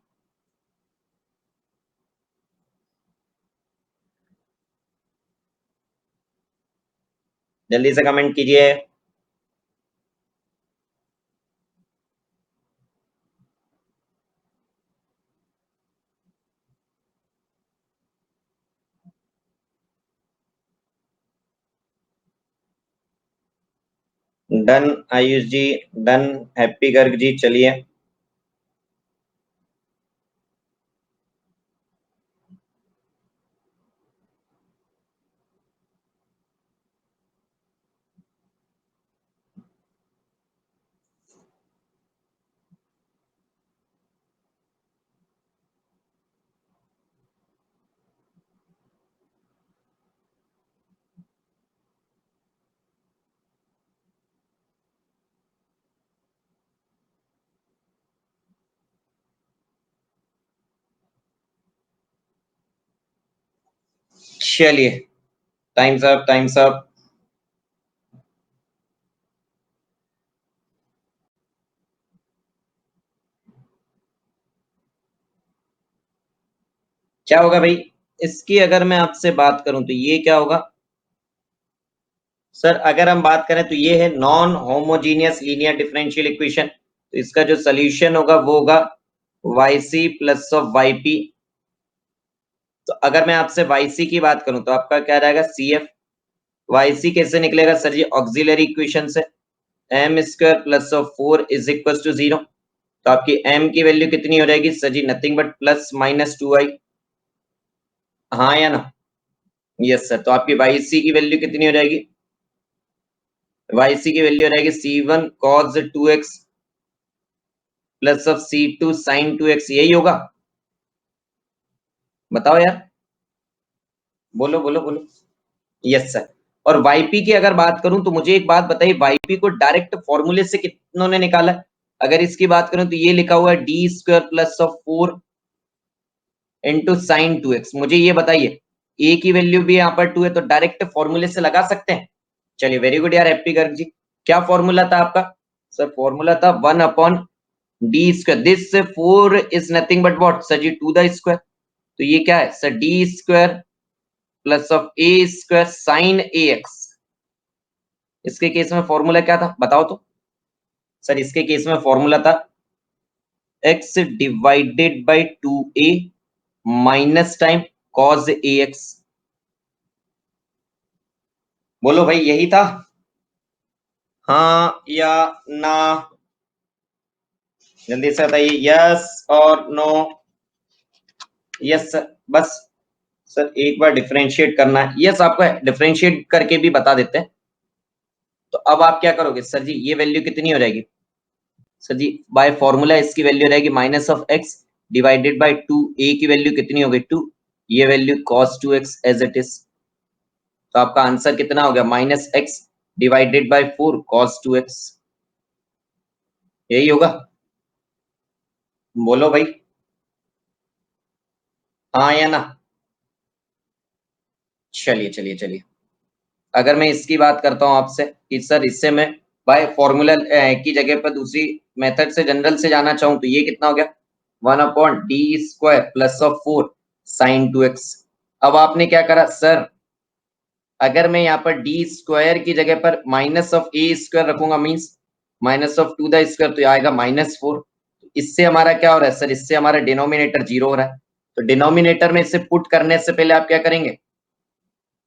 जल्दी से कमेंट कीजिए। Done Ayush ji, done. Happy Garg जी, चलिए। चलिए, टाइम्स अप, टाइम्स अप। क्या होगा भाई इसकी, अगर मैं आपसे बात करूं तो ये क्या होगा सर? अगर हम बात करें तो ये है non homogeneous linear differential equation, तो इसका जो सोल्यूशन होगा वो होगा yc प्लस ऑफ yp। तो अगर मैं आपसे yc की बात करूं तो आपका क्या रहेगा cf। yc कैसे निकलेगा सर जी? ऑक्सिलरी इक्वेशन से m square plus of 4 is equal to 0। तो आपकी m की वैल्यू कितनी हो जाएगी sir ji? Nothing but plus minus 2i। हाँ या ना? Yes sir. तो आपकी yc की वैल्यू कितनी हो जाएगी? yc की वैल्यू हो जाएगी c1 cos 2x plus of c2 sin 2x। यही होगा? बताओ यार, बोलो बोलो बोलो। Yes sir. और yp की अगर बात करूं तो मुझे एक बात बताइए, yp को डायरेक्ट फॉर्मूले से कितनों ने निकाला? अगर इसकी बात करूं तो ये लिखा हुआ है D square plus of 4 into sine 2x। मुझे ये बताइए, a की वैल्यू भी यहाँ पर 2 है, तो डायरेक्ट फॉर्मूले से लगा सकते हैं? चलिए, वेरी गुड यार, हैप्पी गर्ग जी। क्या फॉर्मूला था आपका? सर फॉर्मूला था 1 upon D square. This 4 is nothing but what sir ji? 2 the square. तो ये क्या है sir? D square plus of a square sine a x. इसके केस में फॉर्मूला क्या था बताओ तो? सर इसके केस में फॉर्मूला था x divided by 2a minus time cause A x. बोलो भाई, यही था? हाँ या ना? जल्दी से बताइए, यस और नो। Yes sir. बस सर एक बार डिफरेंशिएट करना है। यस, आपको डिफरेंशिएट करके भी बता देते हैं। तो अब आप क्या करोगे सर जी? ये वैल्यू कितनी हो जाएगी सर जी? बाय फॉर्मूला इसकी वैल्यू रहेगी minus of x divided by 2। A की वैल्यू कितनी हो गई? 2। ये value cos 2x as it is. तो आपका आंसर कितना हो गया? Minus x divided by 4 cos 2x। यही होगा? बोलो भाई, हाँ या ना? चलिए चलिए चलिए। अगर मैं इसकी बात करता हूं आपसे कि सर इससे मैं बाय फॉर्मूला की जगह पर दूसरी मेथड से जनरल से जाना चाहूं तो ये कितना हो गया? 1 upon D square plus of 4 sine 2x। अब आपने क्या करा सर? अगर मैं यहाँ पर डी स्क्वायर की जगह पर माइनस ऑफ ए स्क्वायर रखूंगा, means minus of 2 the square, तो आएगा -4। इससे हमारा क्या हो रहा है सर? इससे हमारा डिनोमिनेटर 0 हो रहा है। तो डिनोमिनेटर में इसे पुट करने से पहले आप क्या करेंगे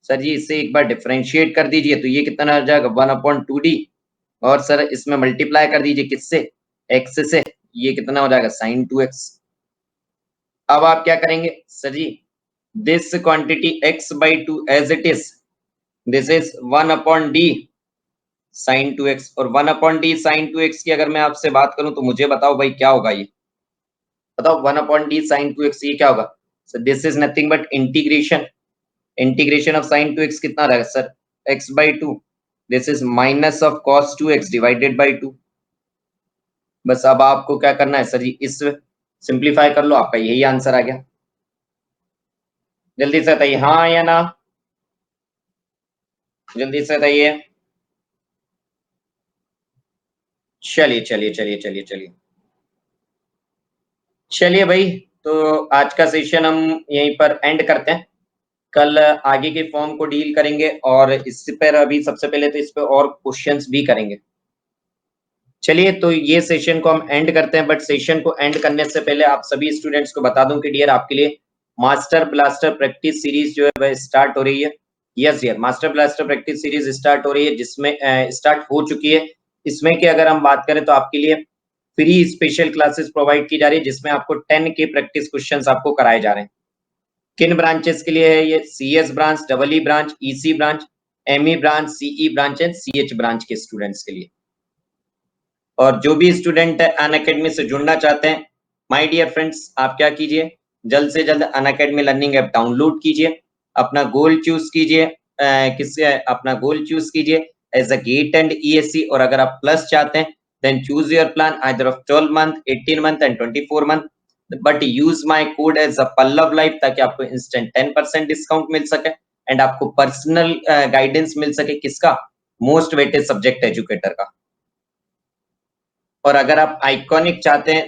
सर जी? इसे एक बार डिफरेंशिएट कर दीजिए, तो ये कितना आ जाएगा? 1 अपॉन 2d। और सर इसमें मल्टीप्लाई कर दीजिए किससे? x से। ये कितना हो जाएगा? Sign 2x। अब आप क्या करेंगे sir ji? This quantity x by 2 as it is, this is 1 upon d sine 2x। और 1 अपॉन डी साइन 2x की अगर मैं आपसे बात करूं तो मुझे बताओ भाई क्या होगा ये? बताओ, 1 अपॉन डी साइन 2x ये क्या होगा? Sir this is nothing but integration of sign 2x कितना रहेगा sir? x by 2। This is minus of cos 2x divided by 2। बस अब आपको क्या करना है सर जी? इस सिंप्लीफाई कर लो, आपका यही आंसर आ गया। जल्दी से बताइए, हाँ या ना? जल्दी से बताइए। चलिए चलिए चलिए चलिए चलिए चलिए भाई, तो आज का सेशन हम यहीं पर एंड करते हैं। कल आगे के फॉर्म को डील करेंगे और इस पर अभी सबसे पहले तो इस पे और क्वेश्चंस भी करेंगे। चलिए, तो ये सेशन को हम एंड करते हैं, बट सेशन को एंड करने से पहले आप सभी स्टूडेंट्स को बता दूं कि डियर आपके लिए मास्टर ब्लास्टर प्रैक्टिस सीरीज जो है वह स्टार्ट हो रही है। Yes dear, master blaster practice series start हो रही है, जिसमें स्टार्ट हो चुकी है। इसमें कि अगर हम बात करें तो आपके लिए फ्री स्पेशल क्लासेस प्रोवाइड की जा रही है, जिसमें आपको 10 के प्रैक्टिस क्वेश्चंस आपको कराए जा रहे हैं। किन ब्रांचेस के लिए है ये? CS branch, double E branch, EC branch, ME branch, CE branch and CH branch के स्टूडेंट्स के लिए। और जो भी स्टूडेंट अनअकैडमी से जुड़ना चाहते हैं, माय डियर फ्रेंड्स, आप क्या कीजिए? जल्द से जल्द अनअकैडमी लर्निंग ऐप डाउनलोड कीजिए, अपना गोल चूज कीजिए, किससे अपना गोल चूज कीजिए as a GATE and ESC. और अगर आप प्लस चाहते हैं then choose your plan either of 12 month, 18 month and 24 month, but use my code as a Pallav life, ताकि आपको इंस्टेंट 10% डिस्काउंट मिल सके एंड आपको पर्सनल गाइडेंस मिल सके किसका, मोस्ट वेटेड सब्जेक्ट एजुकेटर का। और अगर आप आइकॉनिक चाहते हैं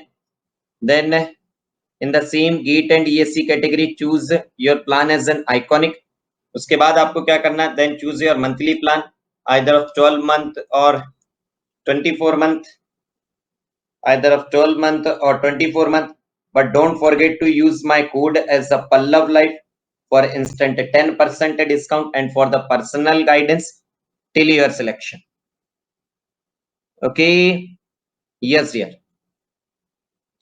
then in the same GATE and ESC category choose your plan as an iconic. उसके बाद आपको क्या करना है, then choose your monthly plan either of 12 month और 24 month, either of 12 month or 24 month, but don't forget to use my code as a Pallav Life for instant 10% discount and for the personal guidance till your selection. Okay, yes dear.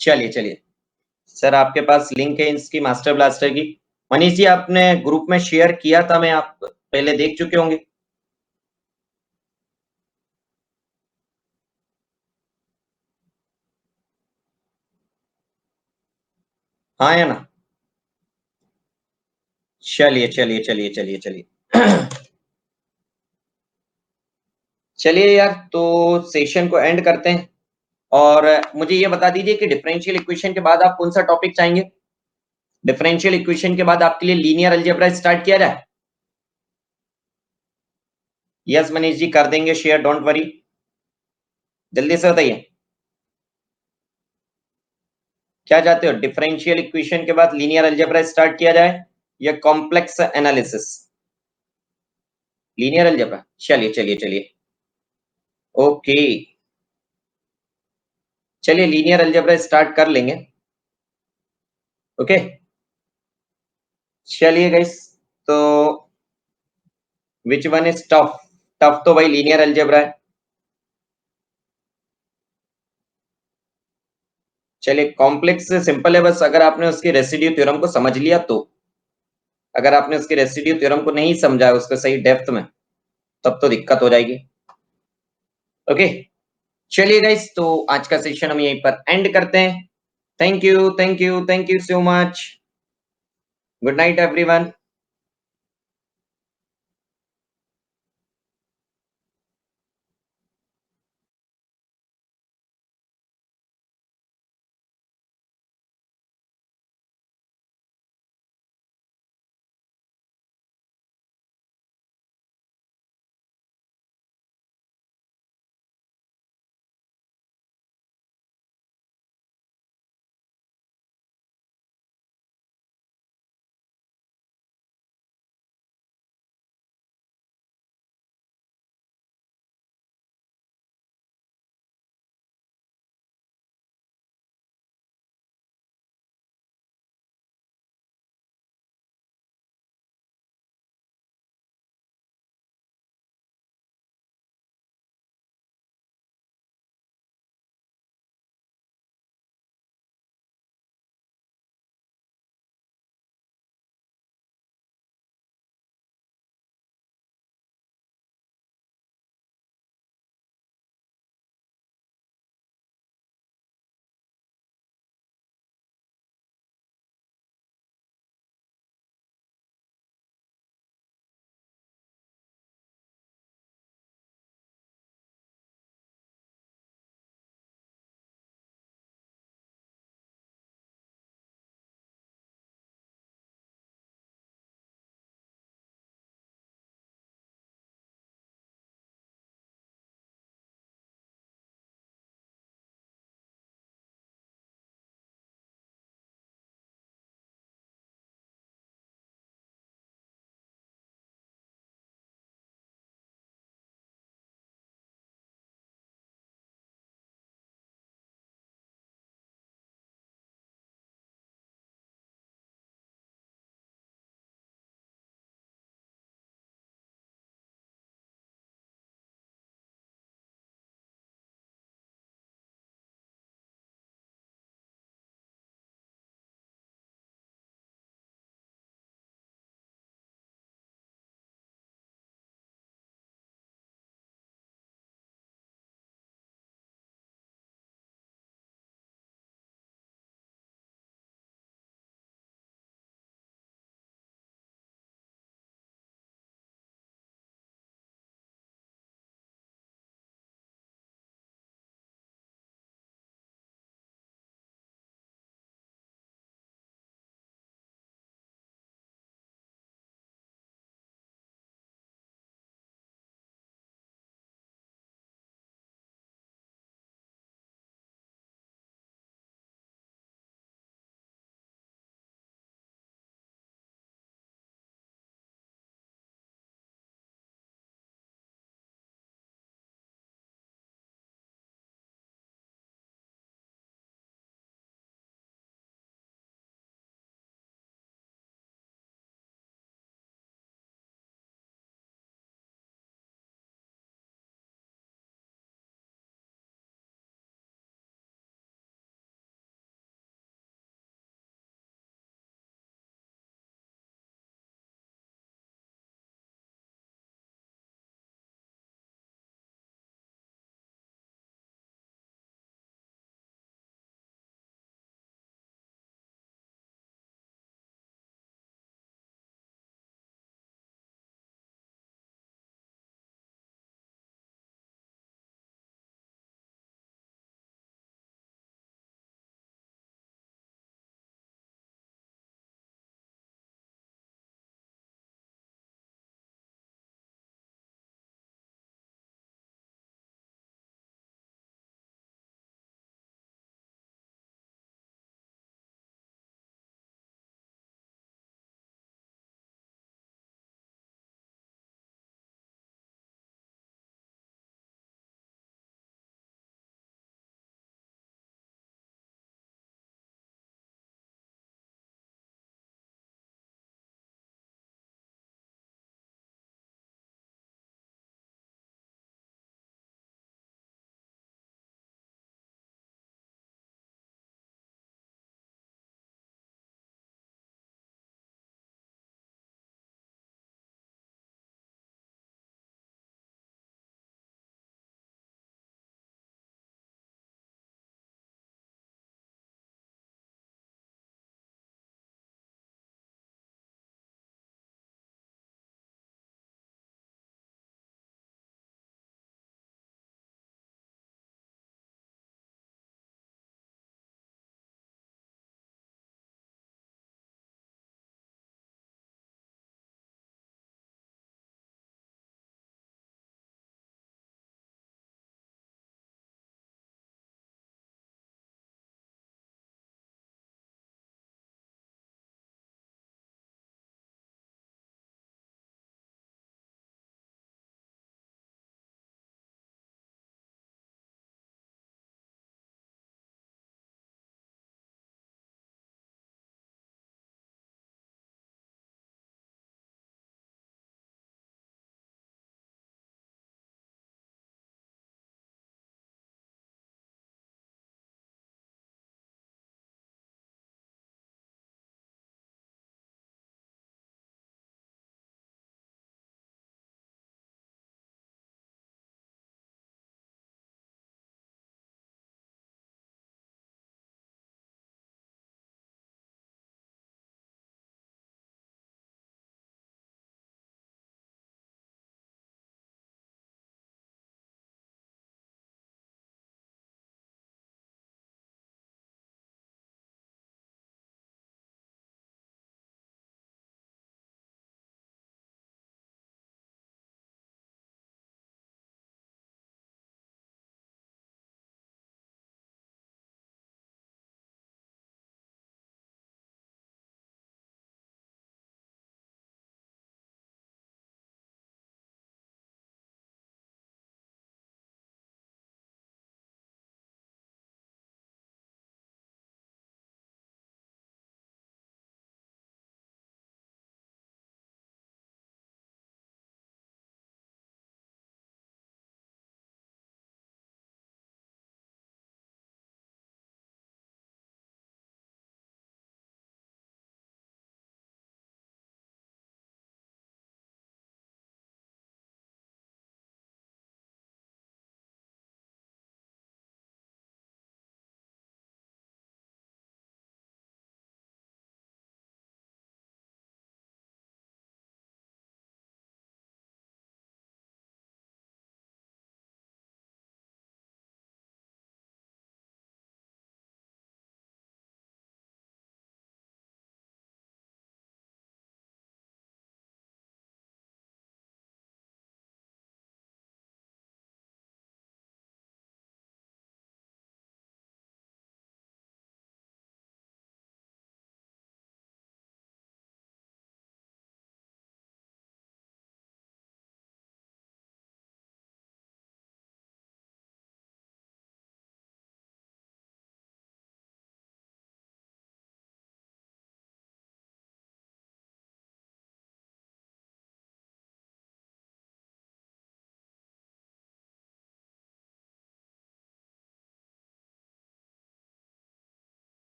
चलिए चलिए sir, आपके पास link है इसकी master blaster की। मनीष जी आपने group में share किया था, मैं आप पहले देख चुके होंगे। हाँ या ना? चलिए चलिए चलिए चलिए चलिए चलिए यार, तो सेशन को एंड करते हैं। और मुझे ये बता दीजिए कि डिफरेंशियल इक्वेशन के बाद आप कौन सा टॉपिक चाहेंगे? डिफरेंशियल इक्वेशन के बाद आपके लिए लीनियर अलजेब्रा स्टार्ट किया जाए? यस मनीष जी, कर देंगे शेयर, डोंट वरी, जल्दी से बताइए क्या चाहते हो, डिफरेंशियल इक्वेशन के बाद लीनियर अलजेब्रा स्टार्ट किया जाए या कॉम्प्लेक्स एनालिसिस? लीनियर अलजेब्रा, चलिए चलिए चलिए, ओके चलिए लीनियर अलजेब्रा स्टार्ट कर लेंगे। ओके चलिए गाइस, तो which one is tough? Tough तो भाई लीनियर अलजेब्रा है। चलिए कॉम्प्लेक्स से सिंपल है, बस अगर आपने उसकी रेसिड्यू थ्योरम को समझ लिया तो। अगर आपने उसकी रेसिड्यू थ्योरम को नहीं समझा उसको सही डेप्थ में, तब तो दिक्कत हो जाएगी। ओके चलिए गाइस, तो आज का सेशन हम यहीं पर एंड करते हैं। Thank you thank you thank you so much. Good night everyone.